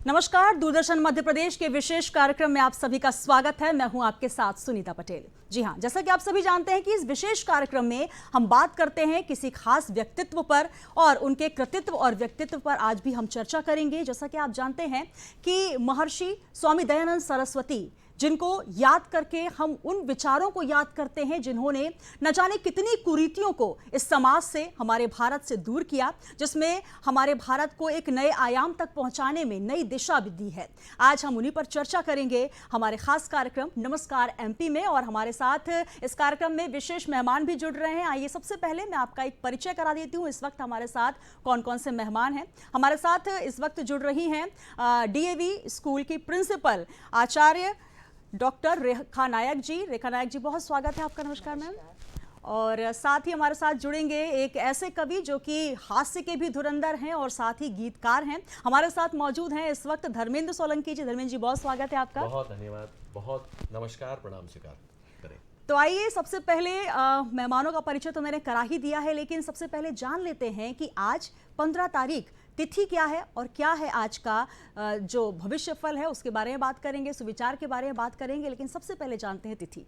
नमस्कार, दूरदर्शन मध्य प्रदेश के विशेष कार्यक्रम में आप सभी का स्वागत है। मैं हूं आपके साथ सुनीता पटेल। जी हां, जैसा कि आप सभी जानते हैं कि इस विशेष कार्यक्रम में हम बात करते हैं किसी खास व्यक्तित्व पर और उनके कृतित्व और व्यक्तित्व पर आज भी हम चर्चा करेंगे। जैसा कि आप जानते हैं कि महर्षि स्वामी दयानंद सरस्वती, जिनको याद करके हम उन विचारों को याद करते हैं जिन्होंने न जाने कितनी कुरीतियों को इस समाज से, हमारे भारत से दूर किया, जिसमें हमारे भारत को एक नए आयाम तक पहुंचाने में नई दिशा भी दी है। आज हम उन्हीं पर चर्चा करेंगे हमारे खास कार्यक्रम नमस्कार एमपी में। और हमारे साथ इस कार्यक्रम में विशेष मेहमान भी जुड़ रहे हैं। आइए सबसे पहले मैं आपका एक परिचय करा देती हूँ। इस वक्त हमारे साथ कौन कौन से मेहमान हैं। हमारे साथ इस वक्त जुड़ रही हैं डीएवी स्कूल की प्रिंसिपल आचार्य डॉक्टर रेखा नायक जी। रेखा नायक जी, बहुत स्वागत है आपका। नमस्कार मैम। और साथ ही हमारे साथ जुड़ेंगे एक ऐसे कवि जो कि हास्य के भी धुरंधर हैं और साथ ही गीतकार हैं। हमारे साथ मौजूद हैं इस वक्त धर्मेंद्र सोलंकी जी। धर्मेंद्र जी, बहुत स्वागत है आपका। बहुत धन्यवाद, बहुत नमस्कार, प्रणाम स्वीकार करें। तो आइए सबसे पहले मेहमानों का परिचय तो मैंने करा ही दिया है, लेकिन सबसे पहले जान लेते हैं कि आज 15 तारीख तिथि क्या है और क्या है आज का जो भविष्य फल है, उसके बारे में बात करेंगे, सुविचार के बारे में बात करेंगे। लेकिन सबसे पहले जानते हैं तिथि।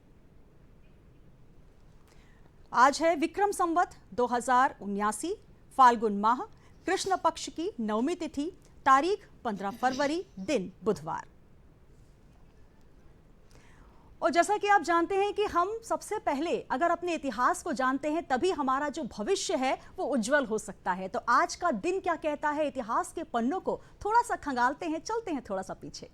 आज है विक्रम संवत 2079, फाल्गुन माह, कृष्ण पक्ष की नवमी तिथि, तारीख 15 फरवरी, दिन बुधवार। और जैसा कि आप जानते हैं कि हम सबसे पहले अगर अपने इतिहास को जानते हैं तभी हमारा जो भविष्य है वो उज्जवल हो सकता है। तो आज का दिन क्या कहता है, इतिहास के पन्नों को थोड़ा सा खंगालते हैं, चलते हैं थोड़ा सा पीछे।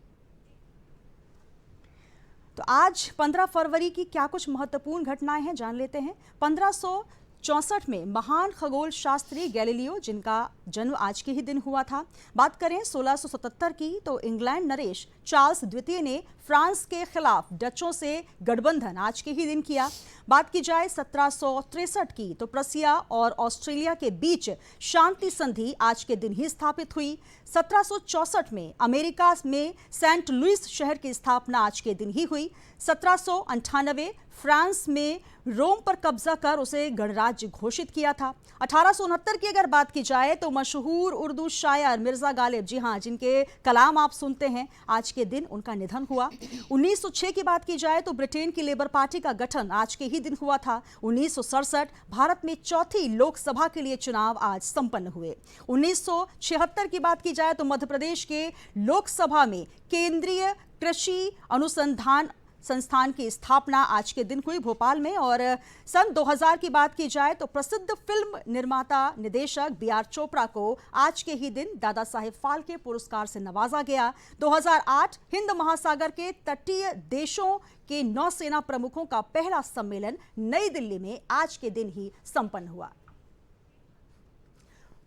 तो आज 15 फरवरी की क्या कुछ महत्वपूर्ण घटनाएं हैं, जान लेते हैं। 1564 में महान खगोल शास्त्री गैलीलियो, जिनका जन्म आज के ही दिन हुआ था। बात करें 1677 की, तो इंग्लैंड नरेश चार्ल्स द्वितीय ने फ्रांस के खिलाफ डचों से गठबंधन आज के ही दिन किया। बात की जाए 1763 की, तो प्रसिया और ऑस्ट्रेलिया के बीच शांति संधि आज के दिन ही स्थापित हुई। 1764 में अमेरिका में सेंट लुइस शहर की स्थापना आज के दिन ही हुई। 1798 फ्रांस में रोम पर कब्जा कर उसे गणराज्य घोषित किया था। 1869 की अगर बात की जाए तो मशहूर उर्दू शायर मिर्जा गालिब, जी हाँ, जिनके कलाम आप सुनते हैं, आज के दिन उनका निधन हुआ। 1906 की बात की जाए तो ब्रिटेन की लेबर पार्टी का गठन आज के ही दिन हुआ था। 1967 भारत में चौथी लोकसभा के लिए चुनाव आज संपन्न हुए। 1976 की बात की जाए तो मध्य प्रदेश के लोकसभा में केंद्रीय कृषि अनुसंधान संस्थान की स्थापना आज के दिन हुई भोपाल में। और सन 2000 की बात की जाए तो प्रसिद्ध फिल्म निर्माता निदेशक बी.आर. चोपड़ा को आज के ही दिन दादा साहेब फाल्के पुरस्कार से नवाजा गया। 2008 हिंद महासागर के तटीय देशों के नौसेना प्रमुखों का पहला सम्मेलन नई दिल्ली में आज के दिन ही संपन्न हुआ।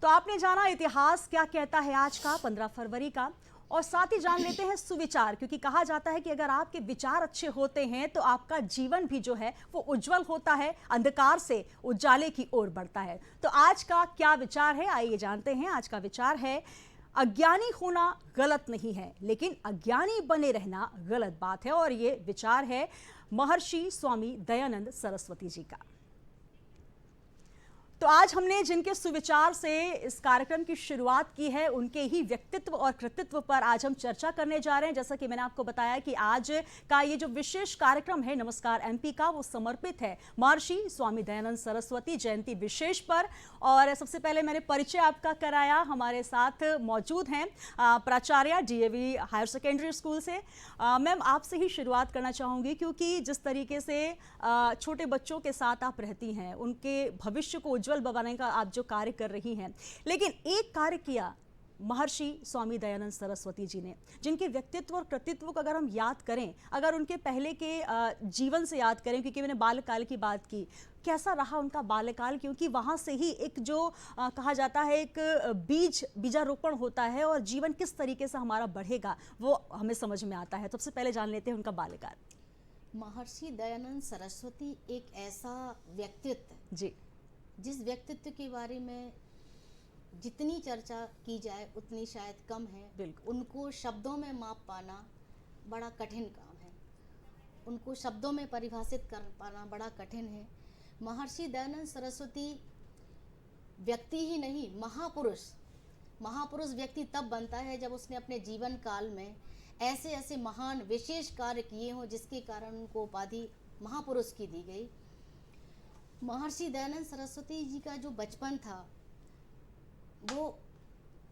तो आपने जाना इतिहास क्या कहता है आज का 15 फरवरी का, और साथ ही जान लेते हैं सुविचार, क्योंकि कहा जाता है कि अगर आपके विचार अच्छे होते हैं तो आपका जीवन भी जो है वो उज्जवल होता है, अंधकार से उजाले की ओर बढ़ता है। तो आज का क्या विचार है, आइए जानते हैं। आज का विचार है, अज्ञानी होना गलत नहीं है, लेकिन अज्ञानी बने रहना गलत बात है। और ये विचार है महर्षि स्वामी दयानंद सरस्वती जी का। तो आज हमने जिनके सुविचार से इस कार्यक्रम की शुरुआत की है, उनके ही व्यक्तित्व और कृतित्व पर आज हम चर्चा करने जा रहे हैं। जैसा कि मैंने आपको बताया कि आज का ये जो विशेष कार्यक्रम है नमस्कार एमपी का, वो समर्पित है महर्षि स्वामी दयानंद सरस्वती जयंती विशेष पर। और सबसे पहले मैंने परिचय आपका कराया। हमारे साथ मौजूद हैं प्राचार्य डीएवी हायर सेकेंडरी स्कूल से। मैम, आपसे ही शुरुआत करना चाहूँगी, क्योंकि जिस तरीके से छोटे बच्चों के साथ आप रहती हैं, उनके भविष्य को उज्जवल बनाने का आप जो कार्य कर रही हैं, लेकिन एक कार्य किया महर्षि स्वामी दयानंद सरस्वती जी ने, जिनके व्यक्तित्व और कृतित्व को अगर हम याद करें, अगर उनके पहले के जीवन से याद करें, क्योंकि मैंने बाल्यकाल की बात की, कैसा रहा उनका बाल्यकाल, क्योंकि वहाँ से ही एक जो कहा जाता है एक बीजारोपण होता है और जीवन किस तरीके से हमारा बढ़ेगा वो हमें समझ में आता है। सबसे पहले जान लेते हैं उनका बाल्यकाल। महर्षि दयानंद सरस्वती एक ऐसा व्यक्तित्व जी, जिस व्यक्तित्व के बारे में जितनी चर्चा की जाए उतनी शायद कम है। बिल्कुल। उनको शब्दों में माप पाना बड़ा कठिन काम है, उनको शब्दों में परिभाषित कर पाना बड़ा कठिन है। महर्षि दयानंद सरस्वती व्यक्ति ही नहीं, महापुरुष, महापुरुष व्यक्ति तब बनता है जब उसने अपने जीवन काल में ऐसे ऐसे महान विशेष कार्य किए हों जिसके कारण उनको उपाधि महापुरुष की दी गई। महर्षि दयानंद सरस्वती जी का जो बचपन था, वो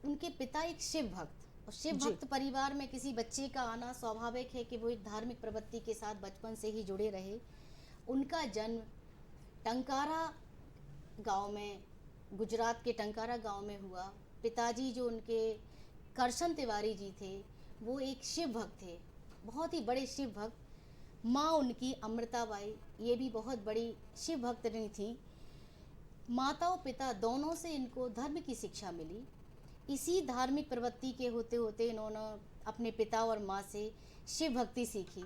उनके पिता एक शिव भक्त, और शिव भक्त परिवार में किसी बच्चे का आना स्वाभाविक है कि वो एक धार्मिक प्रवृत्ति के साथ बचपन से ही जुड़े रहे। उनका जन्म टंकारा गांव में, गुजरात के टंकारा गांव में हुआ। पिताजी जो उनके करशन तिवारी जी थे, वो एक शिव भक्त थे, बहुत ही बड़े शिव भक्त। माँ उनकी अमृताबाई, ये भी बहुत बड़ी शिव भक्तनी थी। माता और पिता दोनों से इनको धर्म की शिक्षा मिली। इसी धार्मिक प्रवृत्ति के होते होते इन्होंने अपने पिता और माँ से शिव भक्ति सीखी।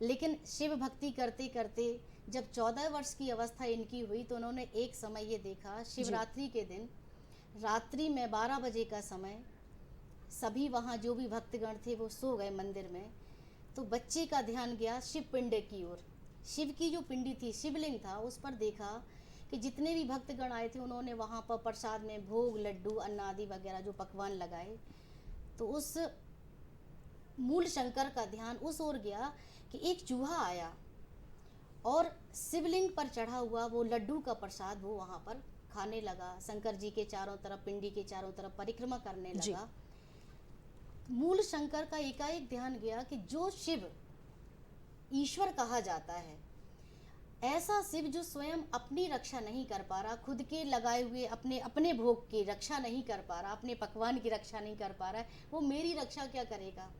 लेकिन शिव भक्ति करते करते जब 14 वर्ष की अवस्था इनकी हुई तो उन्होंने एक समय ये देखा, शिवरात्रि के दिन रात्रि में 12 बजे का समय, सभी वहाँ जो भी भक्तगण थे वो सो गए मंदिर में। तो बच्चे का ध्यान गया शिव पिंड की ओर। शिव की जो पिंडी थी, शिवलिंग था, उस पर देखा कि जितने भी भक्तगण आए थे उन्होंने वहाँ पर प्रसाद में भोग, लड्डू, अन्न आदि वगैरह जो पकवान लगाए। तो उस मूल शंकर का ध्यान उस ओर गया कि एक चूहा आया और शिवलिंग पर चढ़ा हुआ वो लड्डू का प्रसाद वो वहाँ पर खाने लगा। शंकर जी के चारों तरफ, पिंडी के चारों तरफ परिक्रमा करने लगा। मूल शंकर का एकाएक ध्यान गया कि जो शिव ईश्वर कहा जाता है, ऐसा शिव जो स्वयं अपनी रक्षा नहीं कर पा रहा, खुद के लगाए हुए अपने भोग की रक्षा नहीं कर पा रहा, अपने पकवान की रक्षा नहीं कर पा रहा है, वो मेरी रक्षा क्या करेगा।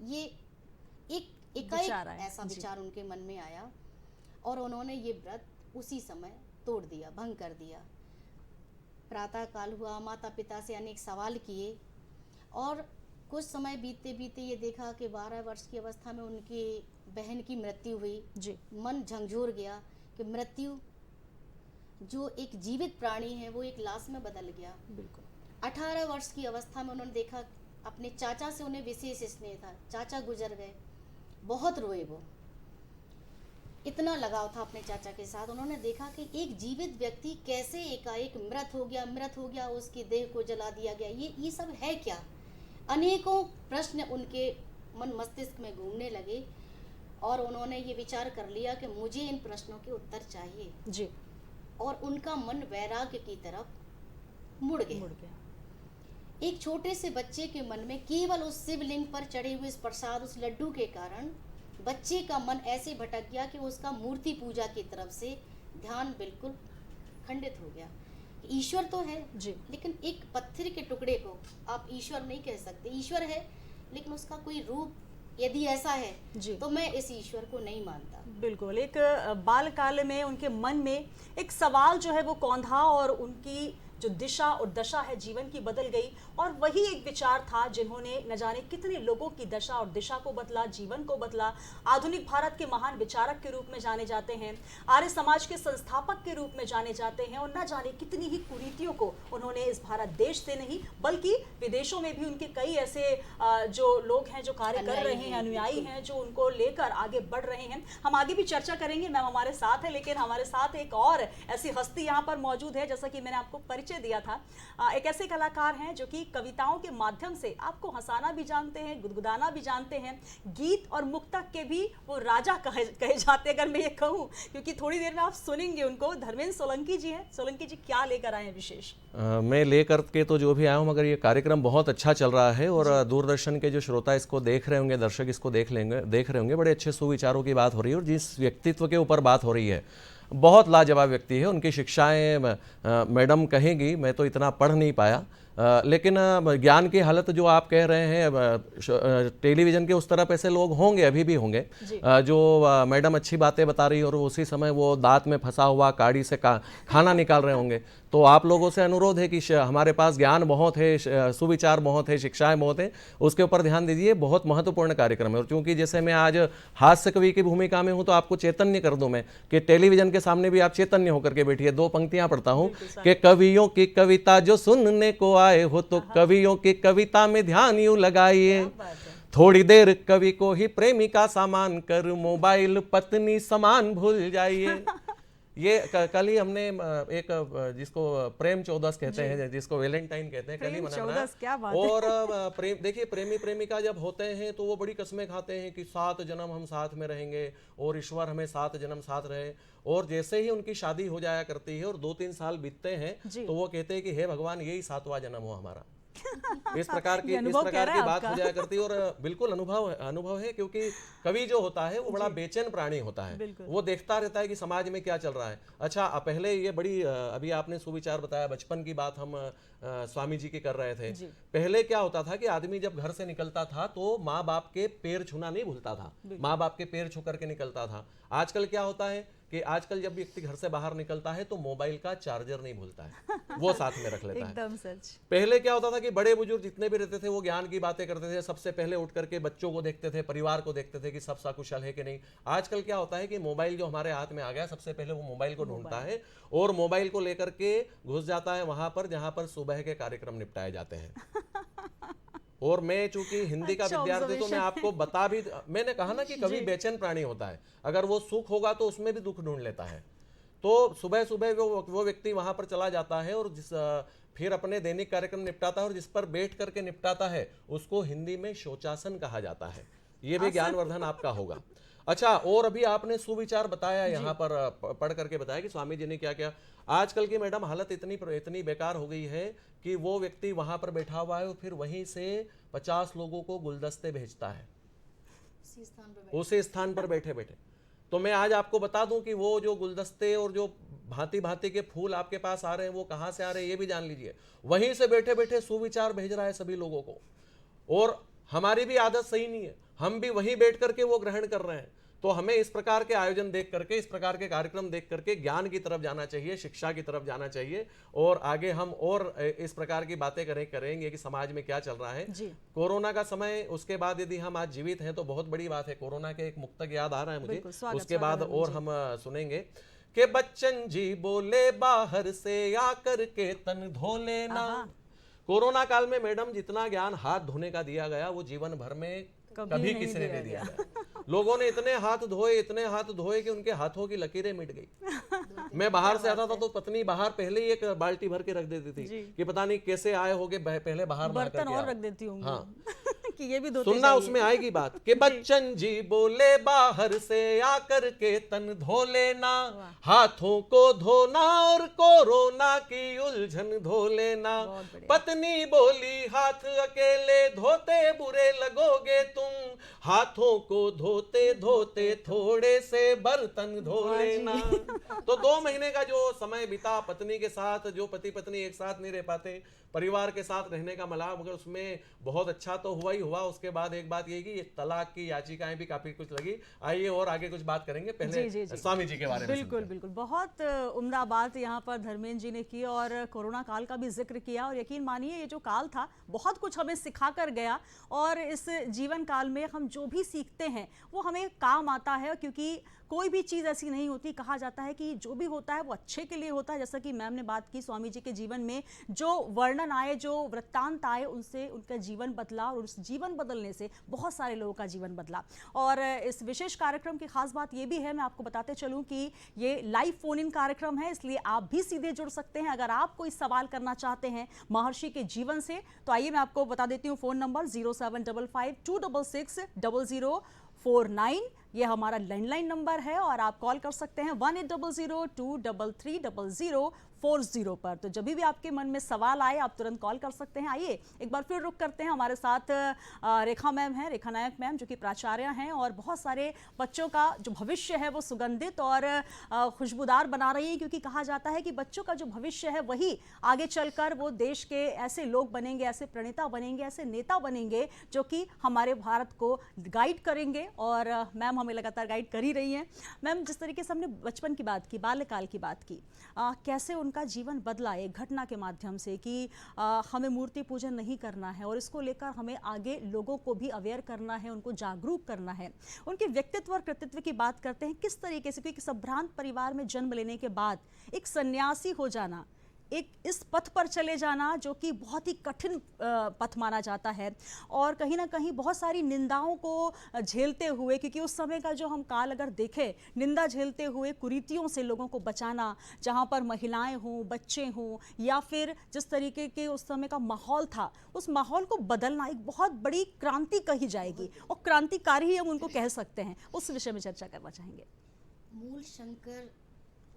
ये एकाएक ऐसा विचार उनके मन में आया और उन्होंने ये व्रत उसी समय तोड़ दिया, भंग कर दिया। प्रातः काल हुआ, माता पिता से अनेक सवाल किए और कुछ समय बीतते बीतते ये देखा कि 12 वर्ष की अवस्था में उनकी बहन की मृत्यु हुई जी। मन झंझोर गया कि मृत्यु जो एक जीवित प्राणी है वो एक लाश में बदल गया। बिल्कुल 18 वर्ष की अवस्था में उन्होंने देखा अपने चाचा से उन्हें विशेष स्नेह था, चाचा गुजर गए, बहुत रोए वो, इतना लगाव था अपने चाचा के साथ। उन्होंने देखा कि एक जीवित व्यक्ति कैसे एकाएक मृत हो गया, उसकी देह को जला दिया गया, ये सब है क्या। अनेकों प्रश्न उनके मन मस्तिष्क में घूमने लगे और उन्होंने ये विचार कर लिया कि मुझे इन प्रश्नों के उत्तर चाहिए जी। और उनका मन वैराग्य की तरफ मुड़ गया। एक छोटे से बच्चे के मन में केवल उस शिवलिंग पर चढ़े हुए इस प्रसाद, उस लड्डू के कारण बच्चे का मन ऐसे भटक गया कि उसका मूर्ति पूजा की तरफ से ध्यान बिल्कुल खंडित हो गया। ईश्वर तो है जी, लेकिन एक पत्थर के टुकड़े को आप ईश्वर नहीं कह सकते। ईश्वर है लेकिन उसका कोई रूप यदि ऐसा है जी, तो मैं इस ईश्वर को नहीं मानता। बिल्कुल, एक बाल काल में उनके मन में एक सवाल जो है वो कौंधा और उनकी जो दिशा और दशा है जीवन की बदल गई। और वही एक विचार था जिन्होंने न जाने कितने लोगों की दशा और दिशा को बदला, जीवन को बदला। आधुनिक भारत के महान विचारक के रूप में जाने जाते हैं, आर्य समाज के संस्थापक के रूप में जाने जाते हैं और न जाने कितनी ही कुरीतियों को उन्होंने इस भारत देश से नहीं बल्कि विदेशों में भी उनके कई ऐसे जो लोग हैं जो कार्य कर रहे हैं, अनुयायी हैं जो उनको लेकर आगे बढ़ रहे हैं। हम आगे भी चर्चा करेंगे, मैम हमारे साथ है, लेकिन हमारे साथ एक और ऐसी हस्ती यहाँ पर मौजूद है। जैसा कि मैंने आपको दिया था, एक ऐसे कलाकार हैं जो कि कविताओं के माध्यम से आपको हंसाना भी जानते हैं, गुदगुदाना भी जानते हैं। गीत और मुक्तक के भी वो राजा कहे जाते हैं, अगर मैं ये कहूँ, क्योंकि थोड़ी देर में आप सुनेंगे उनको। धर्मेंद्र सोलंकी जी हैं। सोलंकी जी क्या लेकर आए हैं विशेष? मैं लेकर के तो जो भी आया हूँ, मगर ये कार्यक्रम बहुत अच्छा चल रहा है और दूरदर्शन के जो श्रोता इसको देख रहे होंगे, दर्शक इसको देख रहे होंगे, बड़े अच्छे सुविचारों की बात हो रही है और जिस व्यक्तित्व के ऊपर बात हो रही है बहुत लाजवाब व्यक्ति है। उनकी शिक्षाएं मैडम कहेंगी, मैं तो इतना पढ़ नहीं पाया, लेकिन ज्ञान की हालत जो आप कह रहे हैं, टेलीविज़न के उस तरफ ऐसे लोग होंगे, अभी भी होंगे, जो मैडम अच्छी बातें बता रही और उसी समय वो दांत में फंसा हुआ काड़ी से खाना निकाल रहे होंगे। तो आप लोगों से अनुरोध है कि हमारे पास ज्ञान बहुत है, सुविचार बहुत है, शिक्षाएं बहुत है, उसके ऊपर ध्यान दीजिए। बहुत महत्वपूर्ण कार्यक्रम है। और चूंकि जैसे मैं आज हास्य कवि की भूमिका में हूं तो आपको चैतन्य कर दूं मैं कि टेलीविजन के सामने भी आप चैतन्य होकर के बैठिए। 2 पंक्तियां पढ़ता हूं कि कवियों की कविता जो सुनने को आए हो तो कवियों की कविता में ध्यान यूं लगाइए, थोड़ी देर कवि को ही प्रेमिका सामान कर मोबाइल पत्नी समान भूल जाइए। ये कल ही हमने एक जिसको प्रेम चौदस कहते हैं, जिसको वैलेंटाइन कहते हैं, कल ही प्रेम मनाना चौदस, क्या बात है। और प्रेम, देखिए प्रेमी प्रेमिका जब होते हैं तो वो बड़ी कस्में खाते हैं कि 7 जन्म हम साथ में रहेंगे और ईश्वर हमें 7 जन्म साथ रहे। और जैसे ही उनकी शादी हो जाया करती है और 2-3 साल बीतते हैं तो वो कहते हैं कि हे भगवान यही 7वां जन्म हो हमारा। इस प्रकार की बात हो जाया करती है। और बिल्कुल अनुभव है, क्योंकि कवि जो होता है वो बड़ा बेचैन प्राणी होता है, वो देखता रहता है कि समाज में क्या चल रहा है। अच्छा, पहले ये बड़ी अभी आपने सुविचार बताया, बचपन की बात हम स्वामी जी की कर रहे थे। पहले क्या होता था कि आदमी जब घर से निकलता था तो माँ बाप के पैर छूना नहीं भूलता था, माँ बाप के पैर छू करके निकलता था। आजकल क्या होता है कि आजकल जब व्यक्ति घर से बाहर निकलता है तो मोबाइल का चार्जर नहीं भूलता है, वो साथ में रख लेता है। एकदम सच। पहले क्या होता था कि बड़े बुजुर्ग जितने भी रहते थे वो ज्ञान की बातें करते थे, सबसे पहले उठ करके बच्चों को देखते थे, परिवार को देखते थे कि सब सकुशल है कि नहीं। आजकल क्या होता है कि मोबाइल जो हमारे हाथ में आ गया, सबसे पहले वो मोबाइल को ढूंढता है और मोबाइल को लेकर के घुस जाता है वहां पर जहां पर सुबह के कार्यक्रम निपटाए जाते हैं। और मैं चूंकि हिंदी का विद्यार्थी तो मैं आपको बता भी, मैंने कहा ना कि कवि बेचैन प्राणी होता है, अगर वो सुख होगा तो उसमें भी दुख ढूंढ लेता है। तो सुबह सुबह वो व्यक्ति वहां पर चला जाता है और फिर अपने दैनिक कार्यक्रम निपटाता है, और जिस पर बैठ करके निपटाता है उसको हिंदी में शोचासन कहा जाता है। ये भी ज्ञानवर्धन आपका होगा। अच्छा, और अभी आपने सुविचार बताया, यहाँ पर पढ़ करके बताया कि स्वामी जी ने क्या क्या। आजकल की मैडम हालत इतनी बेकार हो गई है कि वो व्यक्ति वहां पर बैठा हुआ है और फिर वहीं से 50 लोगों को गुलदस्ते भेजता है उसी स्थान पर बैठे बैठे। तो मैं आज आपको बता दूं कि वो जो गुलदस्ते और जो भांति भांति के फूल आपके पास आ रहे हैं वो कहां से आ रहे हैं ये भी जान लीजिए। वहीं से बैठे बैठे सुविचार भेज रहा है सभी लोगों को। और हमारी भी आदत सही नहीं है, हम भी वहीं बैठ करके वो ग्रहण कर रहे हैं। तो हमें इस प्रकार के आयोजन देख करके, इस प्रकार के कार्यक्रम देख करके ज्ञान की तरफ जाना चाहिए, शिक्षा की तरफ जाना चाहिए, और आगे हम और इस प्रकार की बातें करेंगे कि समाज में क्या चल रहा है। कोरोना का समय, उसके बाद यदि हम आज जीवित हैं तो बहुत बड़ी बात है। कोरोना के एक मुक्तक याद आ रहा है मुझे, उसके बाद और हम सुनेंगे कि बच्चन जी बोले बाहर से आकर के तन धो लेना। कोरोना काल में मैडम जितना ज्ञान हाथ धोने का दिया गया वो जीवन भर में कभी किसी ने नहीं दिया गया। लोगों ने इतने हाथ धोए कि उनके हाथों की लकीरें मिट गई। मैं बाहर से आता था तो पत्नी बाहर पहले ही एक बाल्टी भर के रख देती थी कि पता नहीं कैसे आए होगे, पहले बाहर बर्तन और रख देती हूँ। हाँ। कि ये भी सुनना, उसमें आएगी बात कि बच्चन जी बोले बाहर से आकर के तन धो लेना, हाथों को धोना और कोरोना की उलझन धो लेना। पत्नी बोली हाथ अकेले धोते बुरे लगोगे तुम, हाथों को धोते धोते थोड़े से बर्तन धो लेना। तो 2 महीने का जो समय बीता पत्नी के साथ, जो पति पत्नी एक साथ नहीं रह पाते, परिवार के साथ रहने का मलाह, मगर उसमें बहुत अच्छा तो हुआ ही हुआ। उसके बाद एक बात ये कि तलाक की याचिकाएं भी काफी कुछ लगी। आइए और आगे कुछ बात करेंगे, पहले जी। स्वामी जी के बारे में। बिल्कुल बिल्कुल, बहुत उम्दा बात यहाँ पर धर्मेंद्र जी ने की और कोरोना काल का भी जिक्र किया। और यकीन मानिए ये जो काल था बहुत कुछ हमें सिखा कर गया, और इस जीवन काल में हम जो भी सीखते हैं वो हमें काम आता है, क्योंकि कोई भी चीज़ ऐसी नहीं होती। कहा जाता है कि जो भी होता है वो अच्छे के लिए होता है। जैसा कि मैम ने बात की, स्वामी जी के जीवन में जो वर्णन आए, जो वृत्तांत आए, उनसे उनका जीवन बदला, और उस जीवन बदलने से बहुत सारे लोगों का जीवन बदला। और इस विशेष कार्यक्रम की खास बात ये भी है, मैं आपको बताते चलूँ कि ये लाइव फोन इन कार्यक्रम है, इसलिए आप भी सीधे जुड़ सकते हैं। अगर आप कोई सवाल करना चाहते हैं महर्षि के जीवन से तो आइए मैं आपको बता देती हूँ फ़ोन नंबर 0755-266-0049, ये हमारा लैंडलाइन नंबर है, और आप कॉल कर सकते हैं 1800-233-0040 पर। तो जब भी आपके मन में सवाल आए आप तुरंत कॉल कर सकते हैं। आइए एक बार फिर रुक करते हैं, हमारे साथ रेखा मैम हैं, रेखा नायक मैम, जो कि प्राचार्य हैं और बहुत सारे बच्चों का जो भविष्य है वो सुगंधित और खुशबूदार बना रही है, क्योंकि कहा जाता है कि बच्चों का जो भविष्य है वही आगे चलकर वो देश के ऐसे लोग बनेंगे, ऐसे प्रणेता बनेंगे, ऐसे नेता बनेंगे जो कि हमारे भारत को गाइड करेंगे। और मैम हमें लगातार गाइड कर ही रही हैं। मैम, जिस तरीके से हमने बचपन की बात की, बाल्यकाल की बात की, कैसे उनका जीवन बदला एक घटना के माध्यम से कि हमें मूर्ति पूजन नहीं करना है, और इसको लेकर हमें आगे लोगों को भी अवेयर करना है, उनको जागरूक करना है। उनके व्यक्तित्व और कृतित्व की बात करते हैं, किस तरीके से, क्योंकि संभ्रांत परिवार में जन्म लेने के बाद एक सन्यासी हो जाना एक इस पथ पर चले जाना जो कि बहुत ही कठिन पथ माना जाता है, और कहीं ना कहीं बहुत सारी निंदाओं को झेलते हुए, क्योंकि उस समय का जो हम काल अगर देखें, निंदा झेलते हुए कुरीतियों से लोगों को बचाना, जहाँ पर महिलाएं हों, बच्चे हों, या फिर जिस तरीके के उस समय का माहौल था, उस माहौल को बदलना एक बहुत बड़ी क्रांति कही जाएगी, और क्रांतिकारी ही हम उनको कह सकते हैं। उस विषय में चर्चा करना चाहेंगे। मूल शंकर,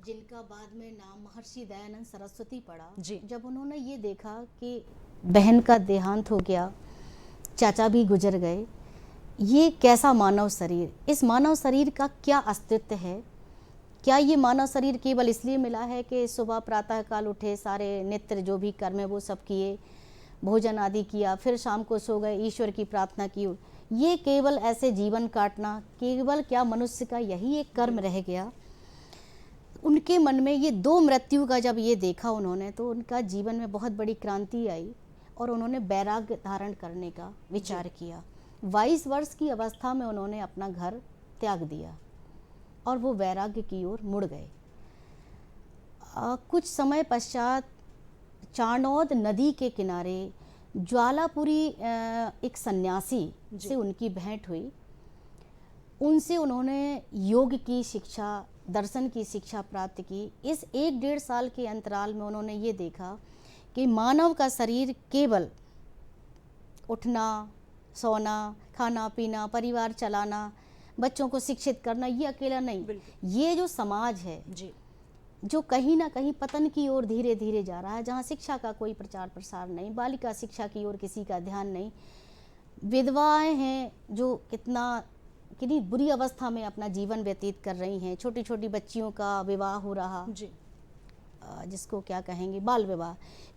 जिनका बाद में नाम महर्षि दयानंद सरस्वती पड़ा, जी। जब उन्होंने ये देखा कि बहन का देहांत हो गया, चाचा भी गुजर गए, ये कैसा मानव शरीर, इस मानव शरीर का क्या अस्तित्व है, क्या ये मानव शरीर केवल इसलिए मिला है कि सुबह प्रातः काल उठे, सारे नित्य जो भी कर्म है वो सब किए, भोजन आदि किया, फिर शाम को सो गए, ईश्वर की प्रार्थना की, ये केवल ऐसे जीवन काटना, केवल क्या मनुष्य का यही एक कर्म रह गया? उनके मन में ये दो मृत्यु का जब ये देखा उन्होंने, तो उनका जीवन में बहुत बड़ी क्रांति आई और उन्होंने वैराग्य धारण करने का विचार किया। 22 वर्ष की अवस्था में उन्होंने अपना घर त्याग दिया और वो वैराग्य की ओर मुड़ गए। कुछ समय पश्चात चाणोद नदी के किनारे ज्वालापुरी एक सन्यासी से उनकी भेंट हुई। उनसे उन्होंने योग की शिक्षा, दर्शन की शिक्षा प्राप्त की। इस 1-1.5 साल के अंतराल में उन्होंने ये देखा कि मानव का शरीर केवल उठना, सोना, खाना पीना, परिवार चलाना, बच्चों को शिक्षित करना, ये अकेला नहीं, ये जो समाज है जी, जो कहीं ना कहीं पतन की ओर धीरे धीरे जा रहा है, जहाँ शिक्षा का कोई प्रचार प्रसार नहीं, बालिका शिक्षा की ओर किसी का ध्यान नहीं, विधवाएं हैं जो कितनी बुरी अवस्था में अपना जीवन व्यतीत कर रही हैं, छोटी छोटी बच्चियों का विवाह हो रहा, जी, जिसको क्या कहेंगे, बाल विवाह।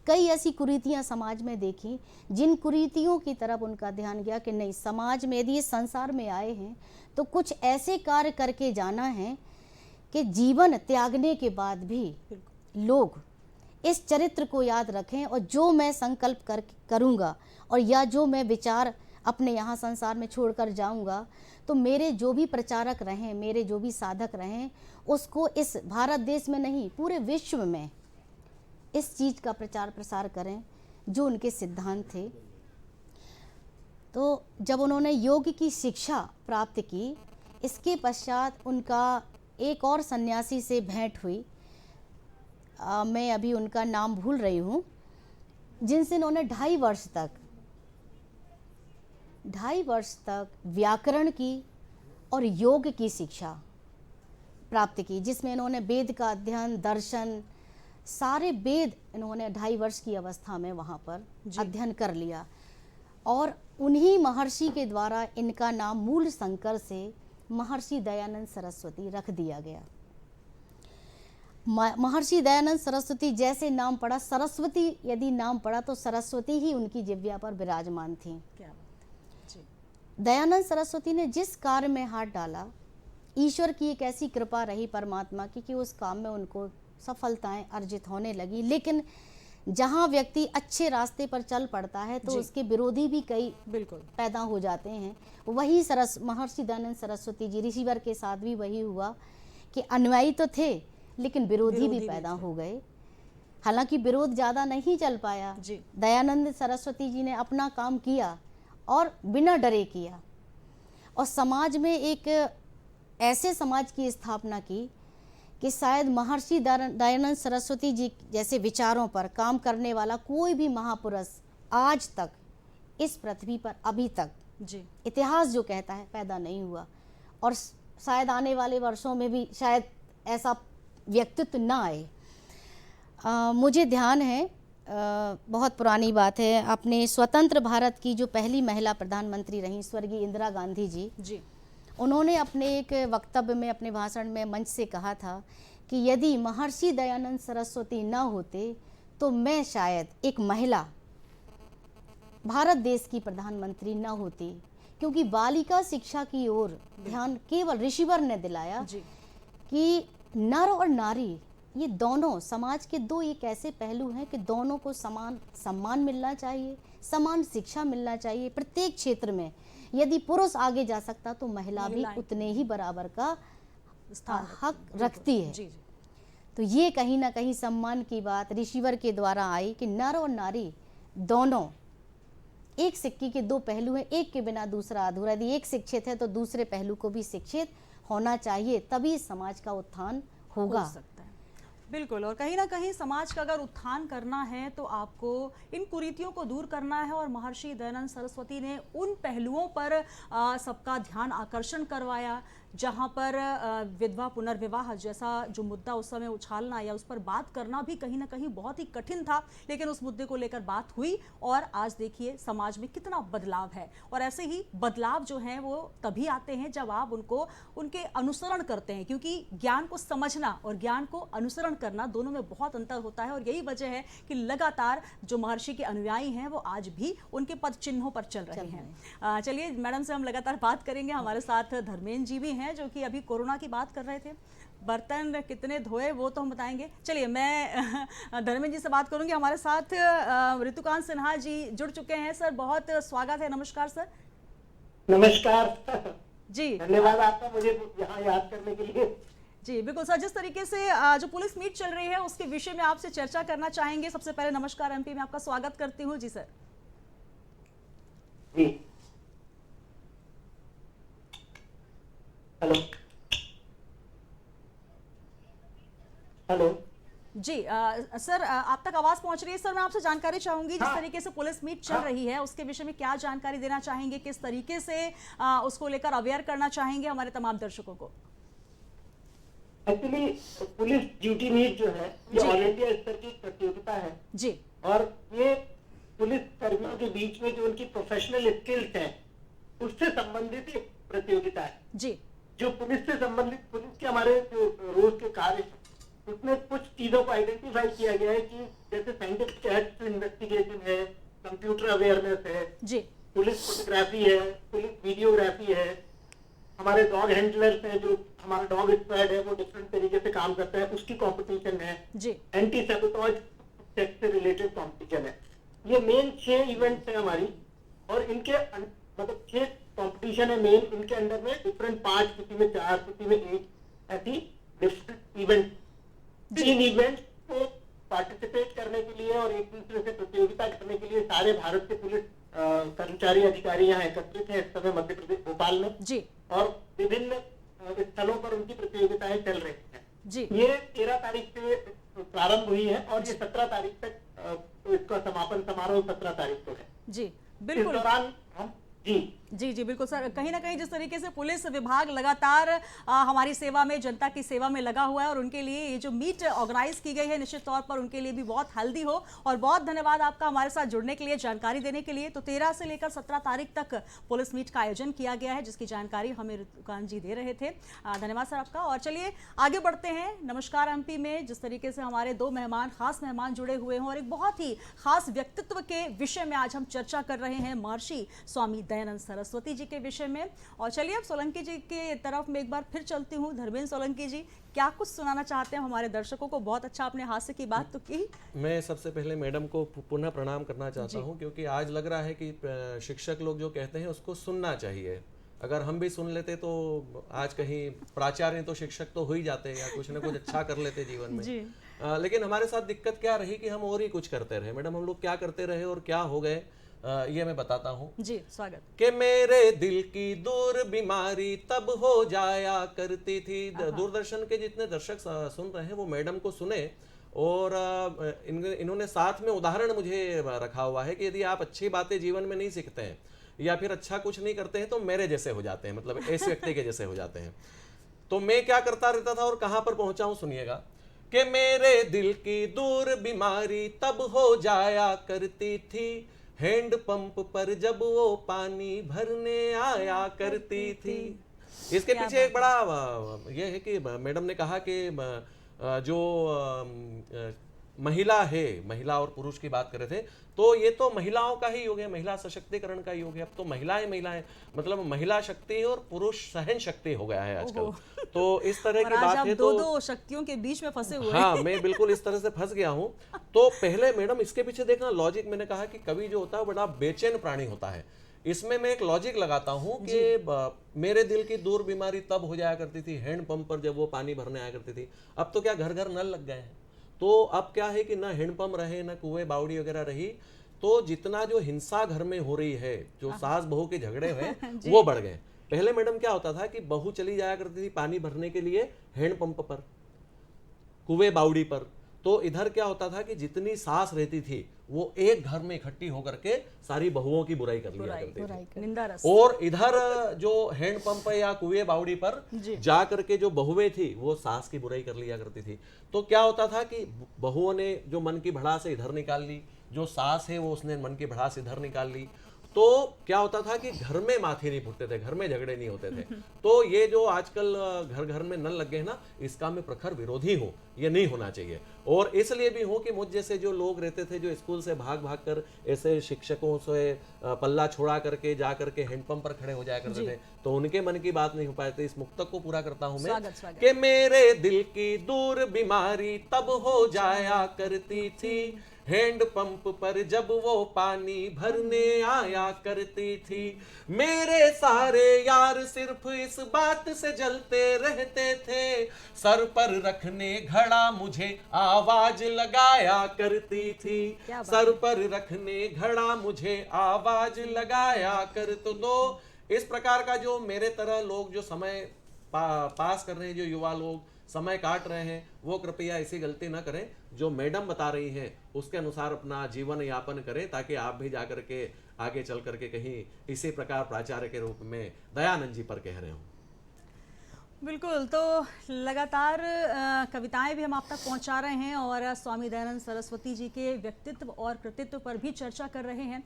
कई ऐसी कुरीतियां समाज में देखी, जिन कुरीतियों की तरफ उनका ध्यान गया कि नहीं, समाज में यदि इस संसार में आए हैं तो कुछ ऐसे कार्य करके जाना है कि जीवन त्यागने के बाद भी लोग इस चरित्र को याद रखें, और जो मैं संकल्प करूँगा और या जो मैं विचार अपने यहाँ संसार में छोड़कर जाऊँगा, तो मेरे जो भी प्रचारक रहें, मेरे जो भी साधक रहें, उसको इस भारत देश में नहीं, पूरे विश्व में इस चीज़ का प्रचार प्रसार करें जो उनके सिद्धांत थे। तो जब उन्होंने योग की शिक्षा प्राप्त की, इसके पश्चात उनका एक और सन्यासी से भेंट हुई, मैं अभी उनका नाम भूल रही हूँ, जिनसे उन्होंने 2.5 वर्ष तक व्याकरण की और योग की शिक्षा प्राप्त की, जिसमें इन्होंने वेद का अध्ययन, दर्शन, सारे वेद इन्होंने 2.5 वर्ष की अवस्था में वहाँ पर अध्ययन कर लिया, और उन्हीं महर्षि के द्वारा इनका नाम मूल शंकर से महर्षि दयानंद सरस्वती रख दिया गया। महर्षि दयानंद सरस्वती जैसे नाम पड़ा, सरस्वती यदि नाम पड़ा तो सरस्वती ही उनकी जिह्वा पर विराजमान थी। क्या बात है। दयानंद सरस्वती ने जिस कार्य में हाथ डाला, ईश्वर की एक ऐसी कृपा रही परमात्मा की कि उस काम में उनको सफलताएं अर्जित होने लगी। लेकिन जहाँ व्यक्ति अच्छे रास्ते पर चल पड़ता है तो उसके विरोधी भी कई बिल्कुल पैदा हो जाते हैं। वही महर्षि दयानंद सरस्वती जी, ऋषिवर के साथ भी वही हुआ कि अनुयायी तो थे लेकिन विरोधी भी पैदा हो गए। हालांकि विरोध ज़्यादा नहीं चल पाया, दयानंद सरस्वती जी ने अपना काम किया और बिना डरे किया, और समाज में एक ऐसे समाज की स्थापना की कि शायद महर्षि दयानंद सरस्वती जी जैसे विचारों पर काम करने वाला कोई भी महापुरुष आज तक इस पृथ्वी पर अभी तक इतिहास जो कहता है पैदा नहीं हुआ, और शायद आने वाले वर्षों में भी शायद ऐसा व्यक्तित्व ना आए। मुझे ध्यान है, बहुत पुरानी बात है, अपने स्वतंत्र भारत की जो पहली महिला प्रधानमंत्री रहीं स्वर्गीय इंदिरा गांधी जी, उन्होंने अपने एक वक्तव्य में, अपने भाषण में मंच से कहा था कि यदि महर्षि दयानंद सरस्वती न होते तो मैं शायद एक महिला भारत देश की प्रधानमंत्री न होती, क्योंकि बालिका शिक्षा की ओर ध्यान केवल ऋषिवर ने दिलाया कि नर और नारी ये दोनों समाज के दो एक ऐसे पहलू हैं कि दोनों को समान सम्मान मिलना चाहिए, समान शिक्षा मिलना चाहिए। प्रत्येक क्षेत्र में यदि पुरुष आगे जा सकता तो महिला भी उतने ही बराबर का हक रखती है। तो ये कहीं ना कहीं सम्मान की बात रिसीवर के द्वारा आई कि नर और नारी दोनों एक सिक्के के दो पहलू हैं, एक के बिना दूसरा अधूरा। यदि एक शिक्षित है तो दूसरे पहलू को भी शिक्षित होना चाहिए, तभी समाज का उत्थान होगा। हो सकता है, बिल्कुल। और कहीं ना कहीं समाज का अगर उत्थान करना है तो आपको इन कुरीतियों को दूर करना है, और महर्षि दयानंद सरस्वती ने उन पहलुओं पर सबका ध्यान आकर्षण करवाया जहाँ पर विधवा पुनर्विवाह जैसा जो मुद्दा उस समय उछालना या उस पर बात करना भी कहीं ना कहीं बहुत ही कठिन था, लेकिन उस मुद्दे को लेकर बात हुई और आज देखिए समाज में कितना बदलाव है। और ऐसे ही बदलाव जो हैं वो तभी आते हैं जब आप उनको उनके अनुसरण करते हैं, क्योंकि ज्ञान को समझना और ज्ञान को अनुसरण करना दोनों में बहुत अंतर होता है। और यही वजह है कि लगातार जो महर्षि के अनुयायी हैं वो आज भी उनके पद चिन्हों पर चल रहे हैं। चलिए मैडम से हम लगातार बात करेंगे। हमारे साथ धर्मेंद्र जी भी हैं जो कि अभी कोरोना की बात कर रहे थे। बर्तन कितने धोए वो तो हम बताएंगे। चलिए मैं धर्मेंद्र जी से बात करूंगी। हमारे साथ ऋतुकांत सिन्हा जी जुड़ चुके हैं। सर बहुत स्वागत है। नमस्कार सर। नमस्कार जी, धन्यवाद आपका मुझे यहाँ याद करने के लिए। जी बिल्कुल सर। जिस तरीके से जो पुलिस मीट चल रही है उसके विषय में आपसे चर्चा करना चाहेंगे। सबसे पहले नमस्कार एमपी में आपका स्वागत करती हूँ। जी सर। जी हेलो हेलो जी सर आप तक आवाज पहुंच रही है। सर मैं आपसे जानकारी चाहूंगी, जिस हाँ। तरीके से पुलिस मीट चल रही है उसके विषय में क्या जानकारी देना चाहेंगे, किस तरीके से उसको लेकर अवेयर करना चाहेंगे हमारे तमाम दर्शकों को। एक्चुअली पुलिस ड्यूटी मीट जो है ये जी। ऑल इंडिया स्तर की प्रतियोगिता है, जी और ये पुलिस कर्मियों के बीच में जो उनकी प्रोफेशनल स्किल्स हैं उससे संबंधित एक प्रतियोगिता है। जी जो पुलिस से संबंधित पुलिस के हमारे जो रोज के कार्य हैं, उसमें कुछ चीजों को आइडेंटिफाई किया गया है कि जैसे साइंटिफिक एड्स इन्वेस्टिगेशन है, कंप्यूटर अवेयरनेस है, जी पुलिस फोटोग्राफी है, पुलिस वीडियोग्राफी है, हमारे डॉग हैंडलर्स हैं, जो हमारा डॉग स्क्वाड है वो डिफरेंट तरीके से काम करता है, उसकी कंपटीशन है, जी एंटी सैबोटेज चेक से रिलेटेड कंपटीशन है। ये मेन 6 इवेंट्स हैं हमारी, और इनके मतलब 6 कंपटीशन है मेन। इनके अंडर में डिफरेंट 5, किसी में 4, किसी में 1 ऐसी डिफरेंट इवेंट, 3 इवेंट्स को पार्टिसिपेट करने के लिए और एक दूसरे से प्रतियोगिता करने के लिए सारे भारत के पुलिस कर्मचारी अधिकारी यहाँ एकत्रित हैं इस समय मध्य प्रदेश भोपाल में, जी और विभिन्न स्थलों पर उनकी प्रतियोगिताएं चल रही हैं। जी ये 13 तारीख से प्रारंभ हुई है और ये 17 तारीख तक तो इसका समापन समारोह 17 तारीख को है। जी इस बिल्कुल। दौरान हम जी बिल्कुल सर। कहीं ना कहीं जिस तरीके से पुलिस विभाग लगातार हमारी सेवा में, जनता की सेवा में लगा हुआ है, और उनके लिए ये जो मीट ऑर्गेनाइज की गई है निश्चित तौर पर उनके लिए भी बहुत हेल्दी हो। और बहुत धन्यवाद आपका हमारे साथ जुड़ने के लिए, जानकारी देने के लिए। तो 13 से लेकर 17 तारीख तक पुलिस मीट का आयोजन किया गया है, जिसकी जानकारी हमें ऋतुकांत जी दे रहे थे। धन्यवाद सर आपका। और चलिए आगे बढ़ते हैं। नमस्कार एमपी में जिस तरीके से हमारे 2 मेहमान, खास मेहमान जुड़े हुए हैं और एक बहुत ही खास व्यक्तित्व के विषय में आज हम चर्चा कर रहे हैं, महर्षि स्वामी दयानंद सरस्वती जी के विषय में। और चलिए अब सोलंकी जी के तरफ में एक बार फिर चलती हूँ। धर्मेंद्र सोलंकी जी, क्या कुछ सुनाना चाहते हैं हमारे दर्शकों को? बहुत अच्छा आपने हास्य की बात तो की। मैं सबसे पहले मैडम को पुनः प्रणाम करना चाहता हूँ, क्योंकि आज लग रहा है कि शिक्षक लोग जो कहते हैं उसको सुनना चाहिए। अगर हम भी सुन लेते तो आज कहीं प्राचार्य तो शिक्षक तो हो ही जाते या कुछ ना कुछ अच्छा कर लेते जीवन में। जी। लेकिन हमारे साथ दिक्कत क्या रही कि हम और ही कुछ करते रहे। मैडम हम लोग क्या करते रहे और क्या हो गए, ये मैं बताता हूँ। जी स्वागत। कि मेरे दिल की दूर बीमारी तब हो जाया करती थी। दूरदर्शन के जितने दर्शक सुन रहे हैं वो मैडम को सुने, और इन्होंने साथ में उदाहरण मुझे रखा हुआ है कि यदि आप अच्छी बातें जीवन में नहीं सीखते हैं या फिर अच्छा कुछ नहीं करते हैं तो मेरे जैसे हो जाते हैं, मतलब ऐसे व्यक्ति के जैसे हो जाते हैं। तो मैं क्या करता रहता था और कहाँ पर पहुंचा हूं, सुनिएगा। कि मेरे दिल की दूर बीमारी तब हो जाया करती थी, हैंड पंप पर जब वो पानी भरने आया करती थी। इसके पीछे एक बड़ा ये है कि मैडम ने कहा कि जो महिला है, महिला और पुरुष की बात कर रहे थे, तो ये तो महिलाओं का ही योग है, महिला सशक्तिकरण का योग है। अब तो महिलाएं मतलब महिला शक्ति और पुरुष सहन शक्ति हो गया है आजकल। तो इस तरह की बात है। तो दो शक्तियों के बीच में फंसे हुए। हाँ, मैं बिल्कुल इस तरह से फंस गया हूँ। तो पहले मैडम इसके पीछे देखना लॉजिक, मैंने कहा कि कवि जो होता है बड़ा बेचैन प्राणी होता है इसमें मैं एक लॉजिक लगाता हूं कि मेरे दिल की दूर बीमारी तब हो जाया करती थी हैंड पंप पर जब वो पानी भरने आया करती थी। अब तो क्या घर घर नल लग गए हैं, तो अब क्या है कि ना हैंड पंप रहे ना कुएं बावड़ी वगैरह रही, तो जितना जो हिंसा घर में हो रही है, जो सास बहू के झगड़े हैं वो बढ़ गए। पहले मैडम क्या होता था कि बहू चली जाया करती थी पानी भरने के लिए हैंड पंप पर, कुएं बावड़ी पर, तो इधर क्या होता था कि जितनी सास रहती थी वो एक घर में इकट्ठी होकर के सारी बहुओं की बुराई कर लिया करती थी। निंदा रस। और इधर जो हैंड पंप या कुएं बावड़ी पर जा करके जो बहुएं थी वो सास की बुराई कर लिया करती थी। तो क्या होता था कि बहुओं ने जो मन की भड़ास इधर निकाल ली, जो सास है वो उसने मन की भड़ास इधर निकाल ली, तो क्या होता था कि घर में माथे नहीं फूटते थे, घर में झगड़े नहीं होते थे। तो ये जो आजकल घर घर में नल लग गए ना, इसका मैं प्रखर विरोधी हूँ, ये नहीं होना चाहिए। और इसलिए भी हूँ कि मुझ जैसे जो लोग रहते थे जो स्कूल से भाग भाग कर ऐसे शिक्षकों से पल्ला छोड़ा करके जा करके हैंडपंप पर खड़े हो जाया करते थे, तो उनके मन की बात नहीं हो पाई थी। इस मुक्तक को पूरा करता हूँ मैं कि मेरे दिल की दूर बीमारी तब हो जाया करती थी हैंड पंप पर जब वो पानी भरने आया करती थी। मेरे सारे यार सिर्फ इस बात से जलते रहते थे, सर पर रखने घड़ा मुझे आवाज लगाया करती थी, सर पर रखने घड़ा मुझे आवाज लगाया कर। तो इस प्रकार का जो मेरे तरह लोग जो समय पास कर रहे हैं, जो युवा लोग समय काट रहे हैं, वो कृपया ऐसी गलती ना करें। जो मैडम बता रही हैं उसके अनुसार अपना जीवन यापन करें, ताकि आप भी जाकर के आगे चल करके कहीं इसी प्रकार प्राचार्य के रूप में दयानंद जी पर कह रहे हो। बिल्कुल, तो लगातार कविताएं भी हम आप तक पहुंचा रहे हैं और स्वामी दयानंद सरस्वती जी के व्यक्तित्व और कृतित्व पर भी चर्चा कर रहे हैं।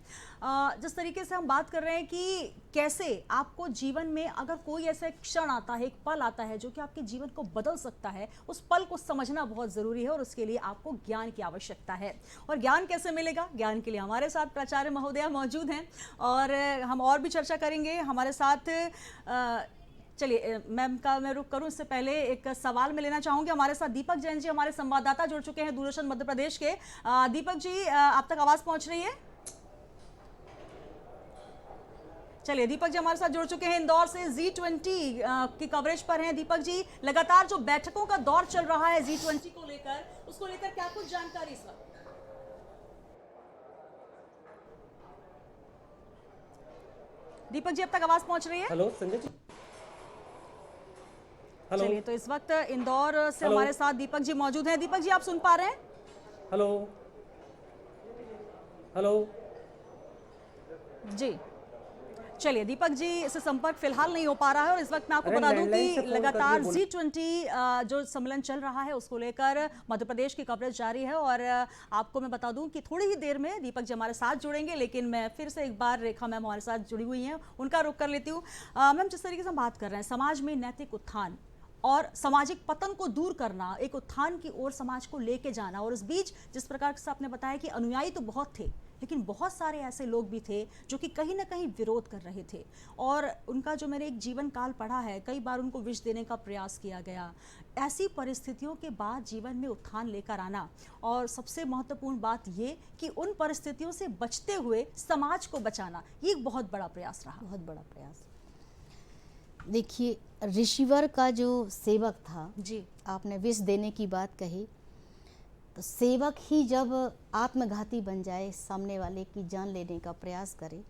जिस तरीके से हम बात कर रहे हैं कि कैसे आपको जीवन में अगर कोई ऐसा क्षण आता है, एक पल आता है जो कि आपके जीवन को बदल सकता है, उस पल को समझना बहुत ज़रूरी है और उसके लिए आपको ज्ञान की आवश्यकता है। और ज्ञान कैसे मिलेगा? ज्ञान के लिए हमारे साथ प्राचार्य महोदया मौजूद हैं और हम और भी चर्चा करेंगे। हमारे साथ चलिए मैम का मैं रुक करूं, इससे पहले एक सवाल मैं लेना चाहूंगी। हमारे साथ दीपक जैन जी हमारे संवाददाता जुड़ चुके हैं दूरदर्शन मध्य प्रदेश के। दीपक जी, आप तक आवाज पहुंच रही है? चलिए, दीपक जी हमारे साथ जुड़ चुके हैं, इंदौर से G20 की कवरेज पर हैं। दीपक जी, लगातार जो बैठकों का दौर चल रहा है G20 को लेकर, उसको लेकर क्या कुछ जानकारी इस वक्त? दीपक जी अब तक आवाज पहुंच रही है? हेलो संजय जी। हेलो। चलिए, तो इस वक्त इंदौर से हमारे साथ दीपक जी मौजूद हैं। दीपक जी, आप सुन पा रहे हैं? हेलो हेलो जी, चलिए, दीपक जी से संपर्क फिलहाल नहीं हो पा रहा है और इस वक्त मैं आपको बता दूं कि लगातार G20 जो सम्मेलन चल रहा है उसको लेकर मध्य प्रदेश की कवरेज जारी है। और आपको मैं बता दूं कि थोड़ी ही देर में दीपक जी हमारे साथ जुड़ेंगे, लेकिन मैं फिर से एक बार रेखा मैम हमारे साथ जुड़ी हुई हैं, उनका रुख कर लेती हूँ। मैम, जिस तरीके से हम बात कर रहे हैं समाज में नैतिक उत्थान और सामाजिक पतन को दूर करना, एक उत्थान की ओर समाज को लेके जाना, और इस बीच जिस प्रकार से आपने बताया कि अनुयायी तो बहुत थे, लेकिन बहुत सारे ऐसे लोग भी थे जो कि कहीं ना कहीं विरोध कर रहे थे और उनका जो मैंने एक जीवन काल पढ़ा है, कई बार उनको विष देने का प्रयास किया गया। ऐसी परिस्थितियों के बाद जीवन में उत्थान लेकर आना, और सबसे महत्वपूर्ण बात ये कि उन परिस्थितियों से बचते हुए समाज को बचाना, ये एक बहुत बड़ा प्रयास रहा। बहुत बड़ा प्रयास। देखिए, ऋषिवर का जो सेवक था जी, आपने विष देने की बात कही, तो सेवक ही जब आत्मघाती बन जाए, सामने वाले की जान लेने का प्रयास करे।